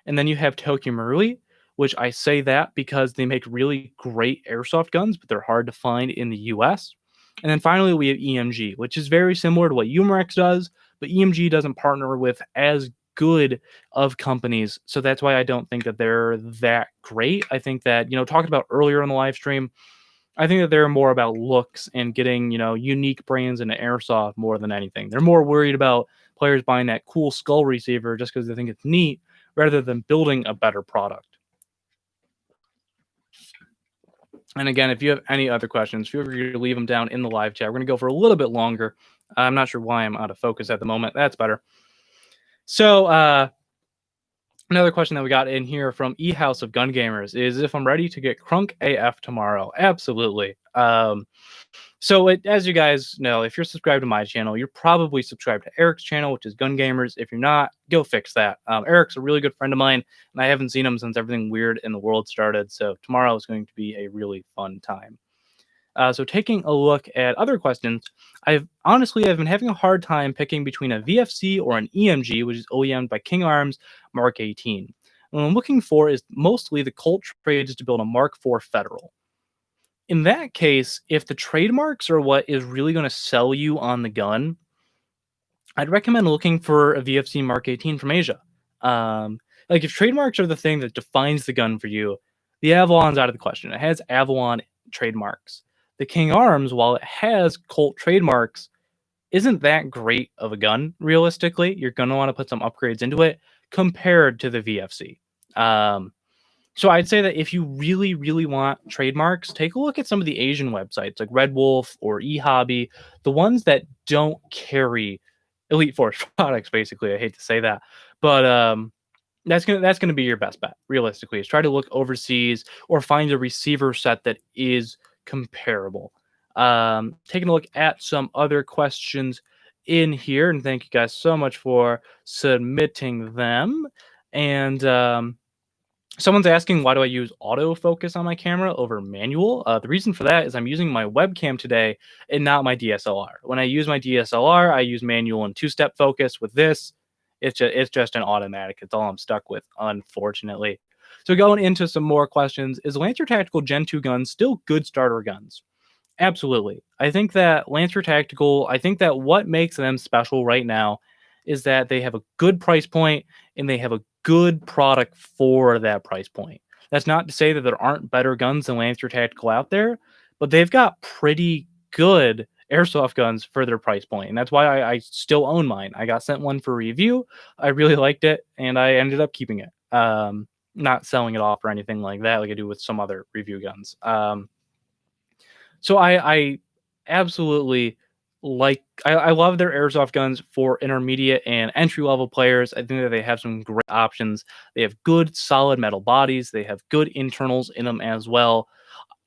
And then you have Tokyo Marui, which I say that because they make really great airsoft guns, but they're hard to find in the US. And then finally, we have EMG, which is very similar to what Umrex does, but EMG doesn't partner with as good of companies. So that's why I don't think that they're that great. I think that, talking about earlier in the live stream, I think that they're more about looks and getting, unique brands into airsoft more than anything. They're more worried about players buying that cool skull receiver just because they think it's neat rather than building a better product. And again, if you have any other questions, feel free to leave them down in the live chat. We're going to go for a little bit longer. I'm not sure why I'm out of focus at the moment. That's better. So, another question that we got in here from eHouse of Gun Gamers is if I'm ready to get crunk AF tomorrow. Absolutely. As you guys know, if you're subscribed to my channel, you're probably subscribed to Eric's channel, which is Gun Gamers. If you're not, go fix that. Eric's a really good friend of mine, and I haven't seen him since everything weird in the world started. So tomorrow is going to be a really fun time. So taking a look at other questions, I've been having a hard time picking between a VFC or an EMG, which is OEM'd by King Arms Mark 18. What I'm looking for is mostly the Colt trades to build a Mark 4 Federal. In that case, if the trademarks are what is really going to sell you on the gun, I'd recommend looking for a VFC Mark 18 from Asia. Like if trademarks are the thing that defines the gun for you, the Avalon's out of the question. It has Avalon trademarks. The King Arms, while it has Colt trademarks, isn't that great of a gun, realistically. You're going to want to put some upgrades into it compared to the VFC. So I'd say that if you really, really want trademarks, take a look at some of the Asian websites like Red Wolf or eHobby, the ones that don't carry Elite Force products. Basically, I hate to say that, but that's gonna be your best bet. Realistically, is try to look overseas or find a receiver set that is comparable. Taking a look at some other questions in here, and thank you guys so much for submitting them. And someone's asking, why do I use autofocus on my camera over manual? The reason for that is I'm using my webcam today and not my DSLR. When I use my DSLR, I use manual and two-step focus. With this, it's just an automatic. It's all I'm stuck with, unfortunately. So going into some more questions, is Lancer Tactical Gen 2 guns still good starter guns? Absolutely. I think that Lancer Tactical, I think that what makes them special right now is that they have a good price point and they have a good product for that price point. That's not to say that there aren't better guns than Lancer Tactical out there, but they've got pretty good airsoft guns for their price point. And that's why I still own mine. I got sent one for review. I really liked it and I ended up keeping it. Not selling it off or anything like that, like I do with some other review guns. So I absolutely I love their airsoft guns for intermediate and entry level players. I think that they have some great options. They have good solid metal bodies. They have good internals in them as well.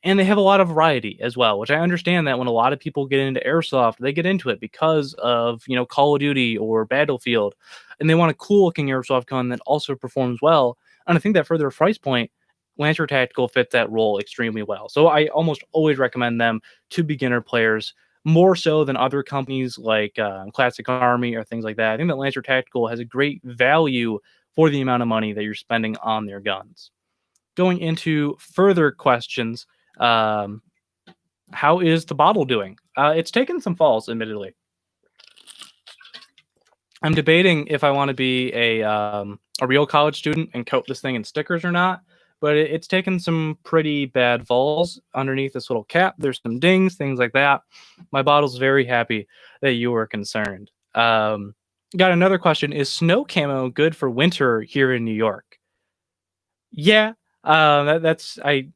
And they have a lot of variety as well, which I understand that when a lot of people get into airsoft, they get into it because of, Call of Duty or Battlefield, and they want a cool looking airsoft gun that also performs well. And I think that for their price point, Lancer Tactical fits that role extremely well. So I almost always recommend them to beginner players more so than other companies like Classic Army or things like that. I think that Lancer Tactical has a great value for the amount of money that you're spending on their guns. Going into further questions, how is the bottle doing? It's taken some falls, admittedly. I'm debating if I want to be a real college student and coat this thing in stickers or not, but it's taken some pretty bad falls underneath this little cap. There's some dings, things like that. My bottle's very happy that you were concerned. Got another question. Is snow camo good for winter here in New York? Yeah, that's I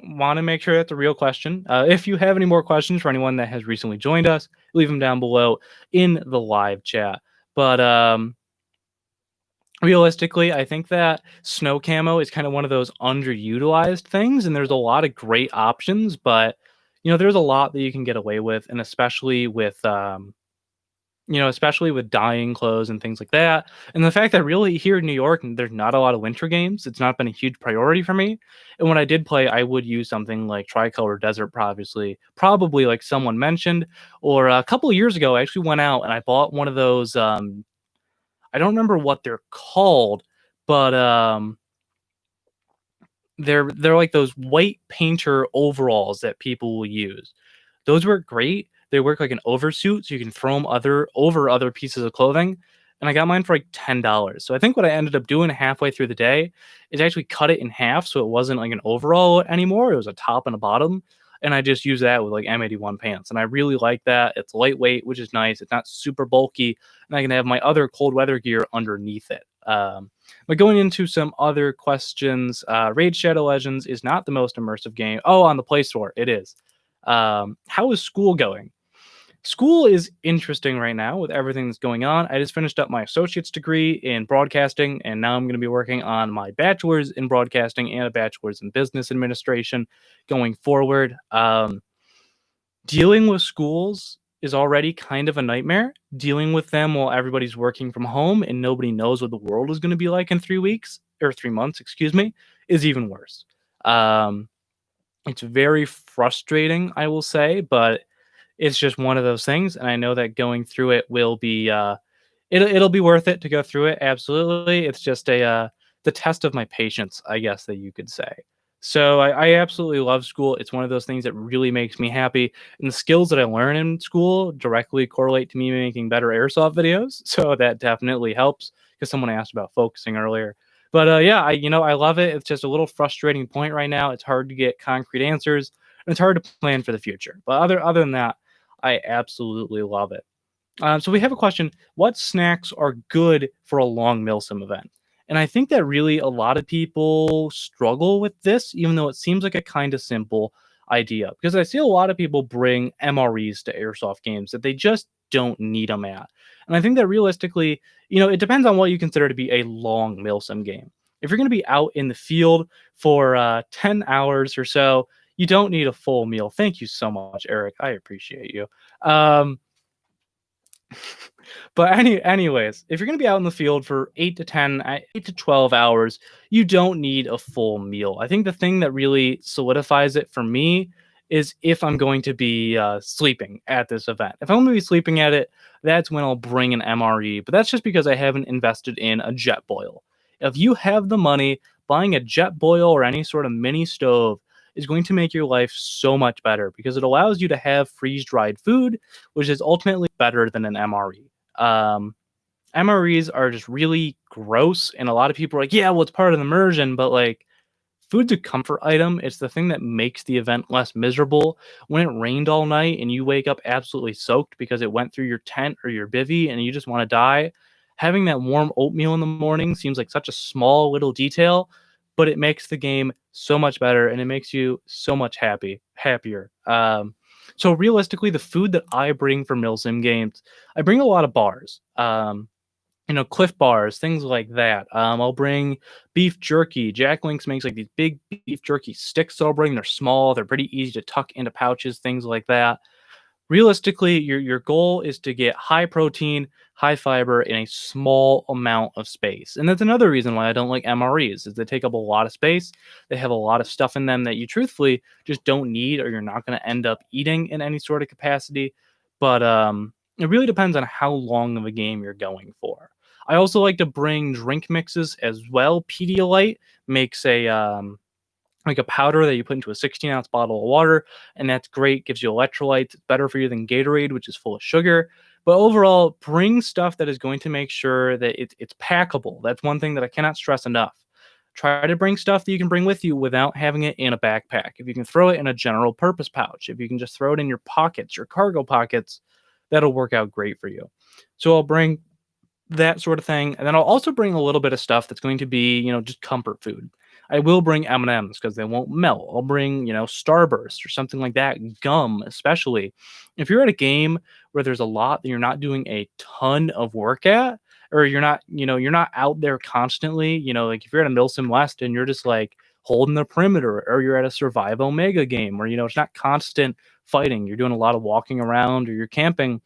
want to make sure that's a real question. If you have any more questions for anyone that has recently joined us, leave them down below in the live chat. But realistically, I think that snow camo is kind of one of those underutilized things, and there's a lot of great options, but there's a lot that you can get away with, and especially with dyeing clothes and things like that. And the fact that really here in New York, there's not a lot of winter games. It's not been a huge priority for me. And when I did play, I would use something like Tricolor Desert, probably like someone mentioned. Or a couple of years ago, I actually went out and I bought one of those. I don't remember what they're called, but they're like those white painter overalls that people will use. Those work great. They work like an oversuit, so you can throw them over other pieces of clothing. And I got mine for like $10. So I think what I ended up doing halfway through the day is actually cut it in half, so it wasn't like an overall anymore. It was a top and a bottom, and I just use that with like M81 pants. And I really like that. It's lightweight, which is nice. It's not super bulky, and I can have my other cold weather gear underneath it. But going into some other questions, Raid Shadow Legends is not the most immersive game. Oh, on the Play Store, it is. How is school going? School is interesting right now with everything that's going on. I just finished up my associate's degree in broadcasting, and now I'm going to be working on my bachelor's in broadcasting and a bachelor's in business administration going forward. Dealing with schools is already kind of a nightmare. Dealing with them while everybody's working from home and nobody knows what the world is going to be like in 3 weeks or 3 months, excuse me, is even worse. Um, it's very frustrating, I will say, but it's just one of those things, and I know that going through it will be, it'll be worth it to go through it, absolutely. It's just the test of my patience, I guess that you could say. So I absolutely love school. It's one of those things that really makes me happy, and the skills that I learn in school directly correlate to me making better airsoft videos, so that definitely helps. Because someone asked about focusing earlier. But, yeah, I love it. It's just a little frustrating point right now. It's hard to get concrete answers, and it's hard to plan for the future. But other than that, I absolutely love it. So we have a question: what snacks are good for a long milsim event? And I think that really a lot of people struggle with this, even though it seems like a kind of simple idea. Because I see a lot of people bring MREs to airsoft games that they just don't need them at. And I think that realistically, it depends on what you consider to be a long milsim game. If you're going to be out in the field for 10 hours or so, you don't need a full meal. Thank you so much, Eric. I appreciate you. Um, but anyways, if you're going to be out in the field for 8 to 12 hours, you don't need a full meal. I think the thing that really solidifies it for me is if I'm going to be sleeping at this event. If I'm going to be sleeping at it, that's when I'll bring an MRE. But that's just because I haven't invested in a jet boil. If you have the money, buying a jet boil or any sort of mini stove is going to make your life so much better because it allows you to have freeze dried food, which is ultimately better than an MRE. MREs are just really gross, and a lot of people are like, yeah, well, it's part of the immersion, but like, food's a comfort item. It's the thing that makes the event less miserable. When it rained all night and you wake up absolutely soaked because it went through your tent or your bivy and you just want to die, having that warm oatmeal in the morning seems like such a small little detail, but it makes the game so much better and it makes you so much happier. So realistically, the food that I bring for Milsim games, I bring a lot of bars. Cliff bars, things like that. I'll bring beef jerky. Jack Links makes like these big beef jerky sticks. So I'll bring. They're small. They're pretty easy to tuck into pouches. Things like that. Realistically, your goal is to get high protein, high fiber in a small amount of space. And that's another reason why I don't like MREs is they take up a lot of space. They have a lot of stuff in them that you truthfully just don't need or you're not going to end up eating in any sort of capacity. But it really depends on how long of a game you're going for. I also like to bring drink mixes as well. Pedialyte makes a like a powder that you put into a 16-ounce bottle of water, and that's great. Gives you electrolytes. It's better for you than Gatorade, which is full of sugar. But overall, bring stuff that is going to make sure that it's packable. That's one thing that I cannot stress enough. Try to bring stuff that you can bring with you without having it in a backpack. If you can throw it in a general purpose pouch, if you can just throw it in your pockets, your cargo pockets, that'll work out great for you. So I'll bring that sort of thing, and then I'll also bring a little bit of stuff that's going to be, just comfort food. I will bring M&Ms because they won't melt. I'll bring, Starburst or something like that, gum especially. If you're at a game where there's a lot that you're not doing a ton of work at, or you're not out there constantly, like if you're at a Milsim West and you're just like holding the perimeter, or you're at a Survive Omega game where, it's not constant fighting, you're doing a lot of walking around or you're camping,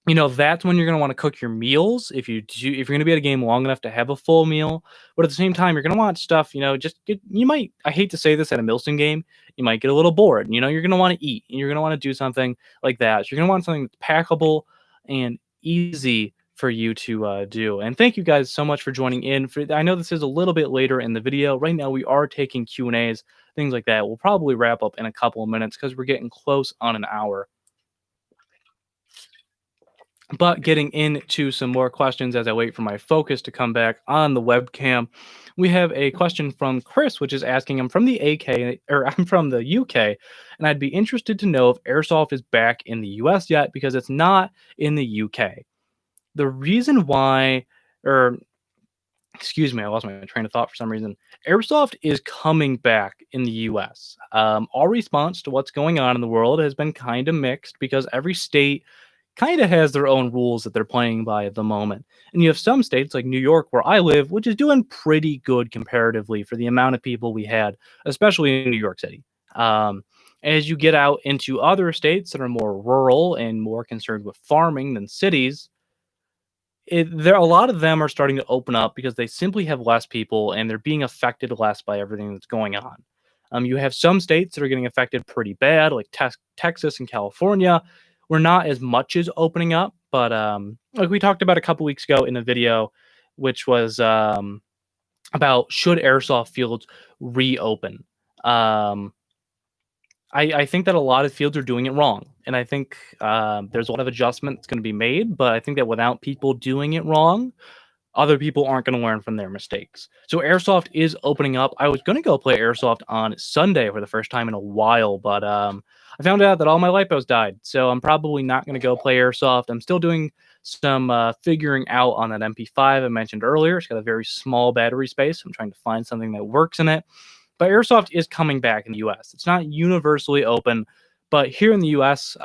that's when you're going to want to cook your meals if you're going to be at a game long enough to have a full meal. But at the same time, you're going to want stuff, you might, I hate to say this at a Milton game, you might get a little bored. You're going to want to eat and you're going to want to do something like that. So you're going to want something that's packable and easy for you to do. And thank you guys so much for joining in. I know this is a little bit later in the video. Right now, we are taking Q&As, things like that. We'll probably wrap up in a couple of minutes because we're getting close on an hour. But getting into some more questions as I wait for my focus to come back on the webcam, we have a question from Chris, which is asking, I'm from the AK, or I'm from the UK, and I'd be interested to know if Airsoft is back in the US yet because it's not in the UK. The reason why, or excuse me, I lost my train of thought for some reason. Airsoft is coming back in the US. Our response to what's going on in the world has been kind of mixed because every state kind of has their own rules that they're playing by at the moment. And you have some states like New York, where I live, which is doing pretty good comparatively for the amount of people we had, especially in New York City. Um, as you get out into other states that are more rural and more concerned with farming than cities, there a lot of them are starting to open up because they simply have less people and they're being affected less by everything that's going on. You have some states that are getting affected pretty bad, like Texas and California, where not as much is opening up. But like we talked about a couple weeks ago in a video, which was about should airsoft fields reopen. Um, I think that a lot of fields are doing it wrong, and I think there's a lot of adjustment that's going to be made. But I think that without people doing it wrong, other people aren't going to learn from their mistakes. So airsoft is opening up. I was going to go play airsoft on Sunday for the first time in a while, but I found out that all my lipos died. So I'm probably not going to go play airsoft. I'm still doing some figuring out on that MP5 I mentioned earlier. It's got a very small battery space. I'm trying to find something that works in it. But airsoft is coming back in the US. It's not universally open, but here in the US,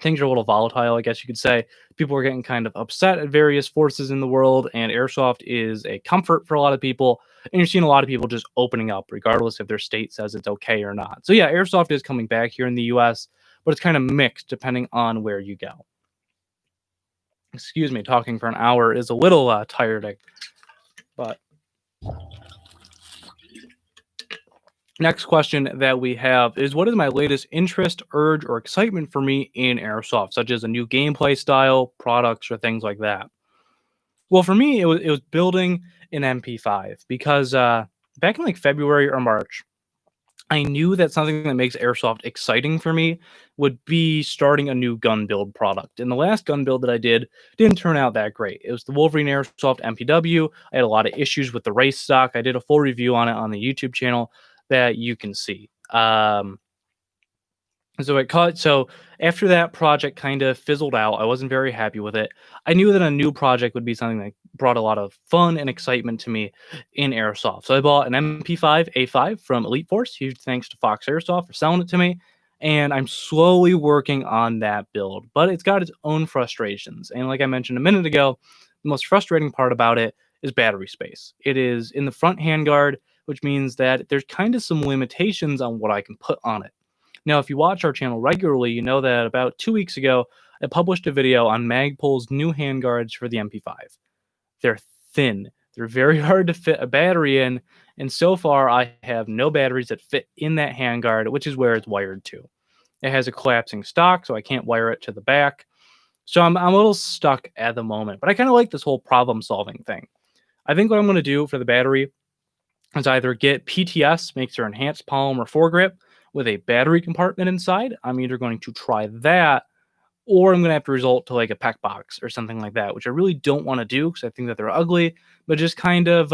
things are a little volatile, I guess you could say. People are getting kind of upset at various forces in the world, and airsoft is a comfort for a lot of people. And you're seeing a lot of people just opening up, regardless if their state says it's okay or not. So, yeah, airsoft is coming back here in the US, but it's kind of mixed depending on where you go. Excuse me, talking for an hour is a little tiring, but next question that we have is what is my latest interest, urge, or excitement for me in airsoft, such as a new gameplay style, products, or things like that? Well, for me, it was building an MP5 because back in like February or March, I knew that something that makes airsoft exciting for me would be starting a new gun build product. And the last gun build that I did didn't turn out that great. It was the Wolverine Airsoft MPW. I had a lot of issues with the race stock. I did a full review on it on the YouTube channel that you can see. So after that project kind of fizzled out, I wasn't very happy with it. I knew that a new project would be something that brought a lot of fun and excitement to me in airsoft. So I bought an MP5 A5 from Elite Force. Huge thanks to Fox Airsoft for selling it to me. And I'm slowly working on that build, but it's got its own frustrations. And like I mentioned a minute ago, the most frustrating part about it is battery space. It is in the front handguard, which means that there's kind of some limitations on what I can put on it. Now, if you watch our channel regularly, you know that about 2 weeks ago, I published a video on Magpul's new handguards for the MP5. They're thin. They're very hard to fit a battery in, and so far I have no batteries that fit in that handguard, which is where it's wired to. It has a collapsing stock, so I can't wire it to the back. So I'm a little stuck at the moment, but I kind of like this whole problem-solving thing. I think what I'm going to do for the battery is either get PTS, makes your enhanced polymer foregrip, with a battery compartment inside. I'm either going to try that or I'm going to have to resort to like a pack box or something like that, which I really don't want to do because I think that they're ugly, but just kind of,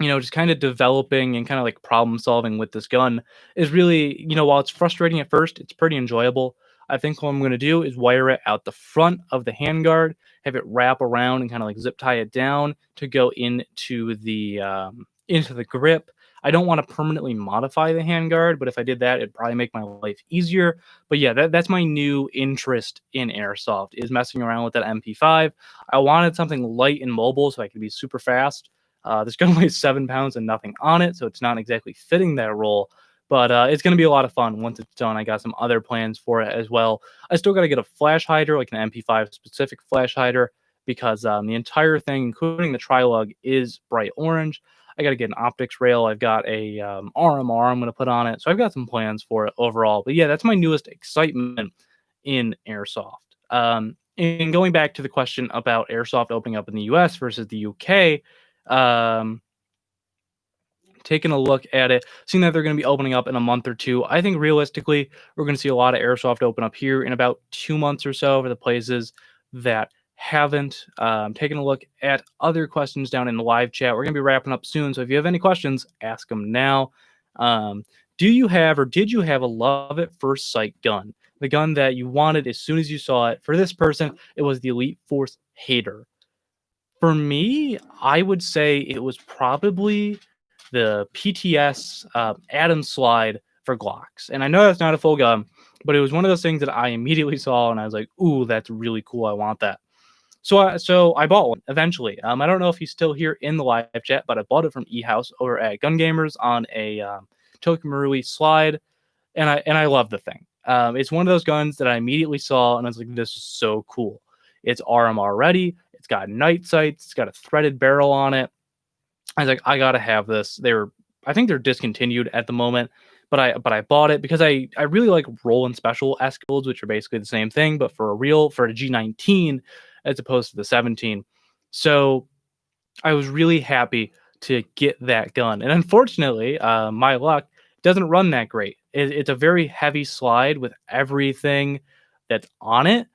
just kind of developing and kind of like problem solving with this gun is really, while it's frustrating at first, it's pretty enjoyable. I think what I'm going to do is wire it out the front of the handguard, have it wrap around and kind of like zip tie it down to go into the grip. I don't want to permanently modify the handguard, but if I did that, it'd probably make my life easier. But yeah, that's my new interest in airsoft is messing around with that MP5. I wanted something light and mobile so I could be super fast. This gun weighs 7 pounds and nothing on it, so it's not exactly fitting that role. But it's going to be a lot of fun once it's done. I got some other plans for it as well. I still got to get a flash hider, like an MP5 specific flash hider, because the entire thing, including the tri-lug, is bright orange. I got to get an optics rail. I've got a RMR I'm going to put on it. So I've got some plans for it overall. But yeah, that's my newest excitement in airsoft. And going back to the question about airsoft opening up in the US versus the UK, taking a look at it, seeing that they're going to be opening up in a month or two, I think realistically, we're going to see a lot of airsoft open up here in about 2 months or so for the places that haven't. Taken a look at other questions down in the live chat. We're going to be wrapping up soon. So if you have any questions, ask them now. Do you have or did you have a love at first sight gun? The gun that you wanted as soon as you saw it. For this person, it was the Elite Force Hater. For me, I would say it was probably the PTS Atom Slide for Glocks. And I know that's not a full gun, but it was one of those things that I immediately saw and I was like, "Ooh, that's really cool. I want that." So I bought one eventually. I don't know if he's still here in the live chat, but I bought it from eHouse over at Gun Gamers on a Toki Marui slide, and I love the thing. It's one of those guns that I immediately saw and I was like, "This is so cool." It's RMR ready. It's got night sights. It's got a threaded barrel on it. I was like, I gotta have this. I think they're discontinued at the moment, but I bought it because I really like roll and special S builds, which are basically the same thing, but for a G19 as opposed to the 17. So I was really happy to get that gun. And unfortunately, my luck doesn't run that great. It's a very heavy slide with everything that's on it.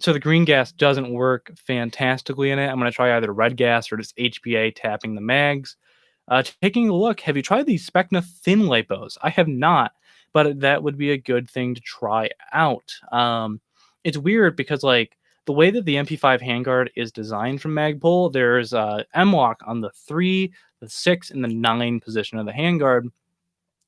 So the green gas doesn't work fantastically in it. I'm going to try either red gas or just HPA tapping the mags. Taking a look, have you tried these Specna thin lipos? I have not, but that would be a good thing to try out. It's weird because like the way that the MP5 handguard is designed from Magpul, there's M-lock on the 3, the 6, and the 9 position of the handguard.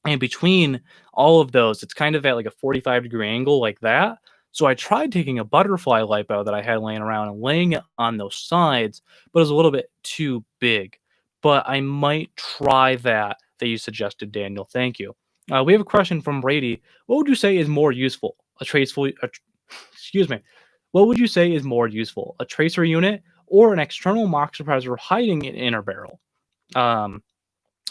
And between all of those, it's kind of at like a 45-degree angle like that. So I tried taking a butterfly lipo that I had laying around and laying it on those sides, but it was a little bit too big. But I might try that you suggested, Daniel. Thank you. We have a question from Brady. What would you say is more useful? Excuse me. What would you say is more useful? A tracer unit or an external mock suppressor hiding an inner barrel? Um,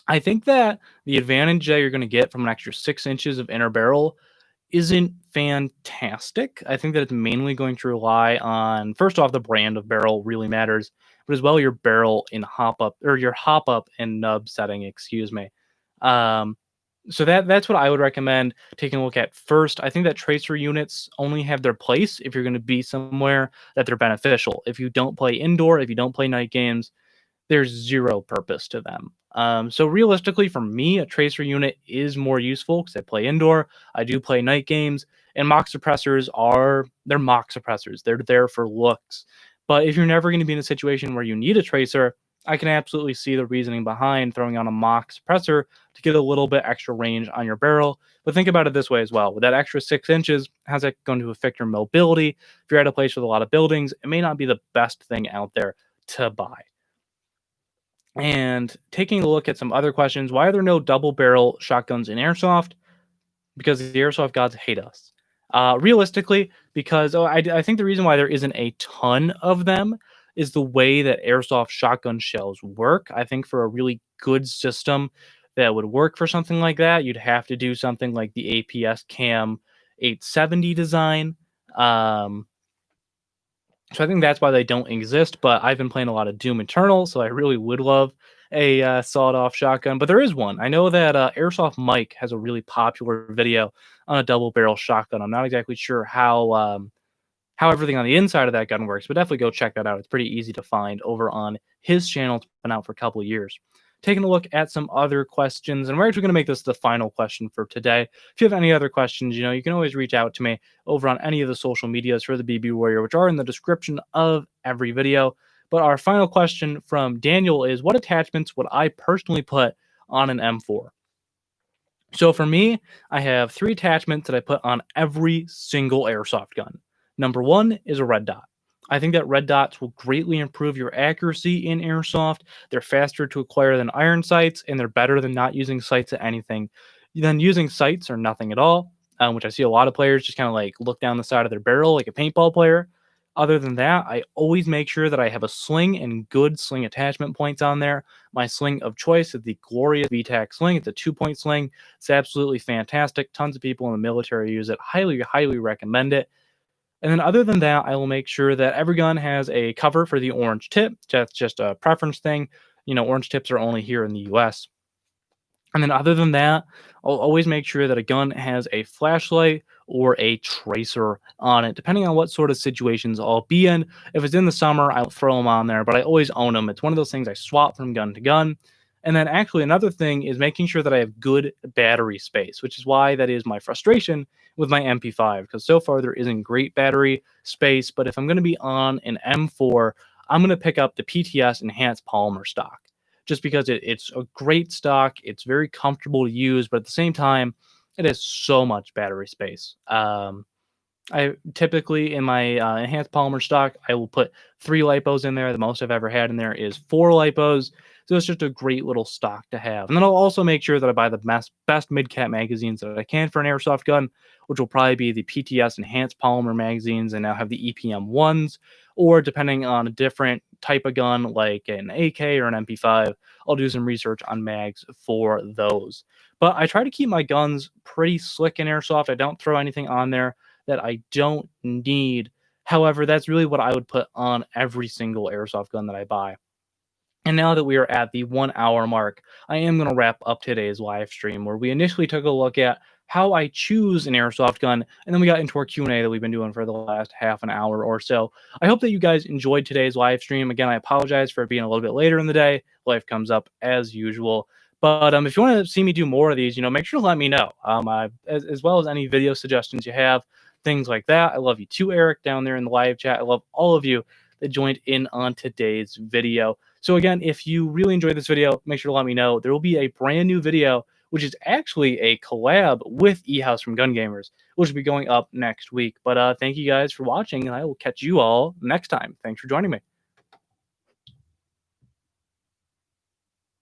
I think that the advantage that you're going to get from an extra 6 inches of inner barrel isn't fantastic. I think that it's mainly going to rely on, first off, the brand of barrel really matters, but as well your barrel in hop up or your hop up and nub setting, excuse me. Um, so that's what I would recommend taking a look at first. I think that tracer units only have their place if you're going to be somewhere that they're beneficial. If you don't play indoor, if you don't play night games, there's zero purpose to them. So realistically, for me, a tracer unit is more useful because I play indoor. I do play night games, and mock suppressors they're mock suppressors. They're there for looks. But if you're never going to be in a situation where you need a tracer, I can absolutely see the reasoning behind throwing on a mock suppressor to get a little bit extra range on your barrel. But think about it this way as well. With that extra 6 inches, how's that going to affect your mobility? If you're at a place with a lot of buildings, it may not be the best thing out there to buy. And taking a look at some other questions, why are there no double barrel shotguns in Airsoft? Because the Airsoft gods hate us. Realistically, because I think the reason why there isn't a ton of them is the way that Airsoft shotgun shells work. I think for a really good system that would work for something like that, you'd have to do something like the APS Cam 870 design. So I think that's why they don't exist, but I've been playing a lot of Doom Eternal, so I really would love a sawed-off shotgun. But there is one. I know that Airsoft Mike has a really popular video on a double-barrel shotgun. I'm not exactly sure how everything on the inside of that gun works, but definitely go check that out. It's pretty easy to find over on his channel. It's been out for a couple of years. Taking a look at some other questions, and we're actually going to make this the final question for today. If you have any other questions, you can always reach out to me over on any of the social medias for the BB Warrior, which are in the description of every video. But our final question from Daniel is, what attachments would I personally put on an M4? So for me, I have 3 attachments that I put on every single airsoft gun. Number 1 is a red dot. I think that red dots will greatly improve your accuracy in airsoft. They're faster to acquire than iron sights, and they're better than not using sights at anything than using sights or nothing at all, which I see a lot of players just kind of like look down the side of their barrel like a paintball player. Other than that, I always make sure that I have a sling and good sling attachment points on there. My sling of choice is the glorious VTAC sling. It's a 2-point sling. It's absolutely fantastic. Tons of people in the military use it. Highly, highly recommend it. And then other than that, I will make sure that every gun has a cover for the orange tip. That's just a preference thing. Orange tips are only here in the US. And then other than that, I'll always make sure that a gun has a flashlight or a tracer on it, depending on what sort of situations I'll be in. If it's in the summer, I'll throw them on there, but I always own them. It's one of those things I swap from gun to gun. And then actually another thing is making sure that I have good battery space, which is why that is my frustration with my MP5, because so far there isn't great battery space. But if I'm going to be on an M4, I'm going to pick up the PTS Enhanced Polymer stock just because it's a great stock. It's very comfortable to use, but at the same time, it has so much battery space. I typically in my enhanced polymer stock, I will put 3 lipos in there. The most I've ever had in there is 4 lipos. So it's just a great little stock to have. And then I'll also make sure that I buy the best mid cap magazines that I can for an airsoft gun, which will probably be the PTS enhanced polymer magazines. And now have the EPM ones, or depending on a different type of gun like an AK or an MP5, I'll do some research on mags for those. But I try to keep my guns pretty slick in airsoft. I don't throw anything on there that I don't need. However, that's really what I would put on every single airsoft gun that I buy. And now that we are at the 1 hour mark, I am going to wrap up today's live stream where we initially took a look at how I choose an airsoft gun, and then we got into our Q&A that we've been doing for the last half an hour or so. I hope that you guys enjoyed today's live stream. Again, I apologize for it being a little bit later in the day. Life comes up as usual. But if you want to see me do more of these, make sure to let me know. As well as any video suggestions you have, things like that. I love you too, Eric, down there in the live chat. I love all of you that joined in on today's video. So again, if you really enjoyed this video, make sure to let me know. There will be a brand new video, which is actually a collab with eHouse from Gun Gamers, which will be going up next week. But thank you guys for watching, and I will catch you all next time. Thanks for joining me.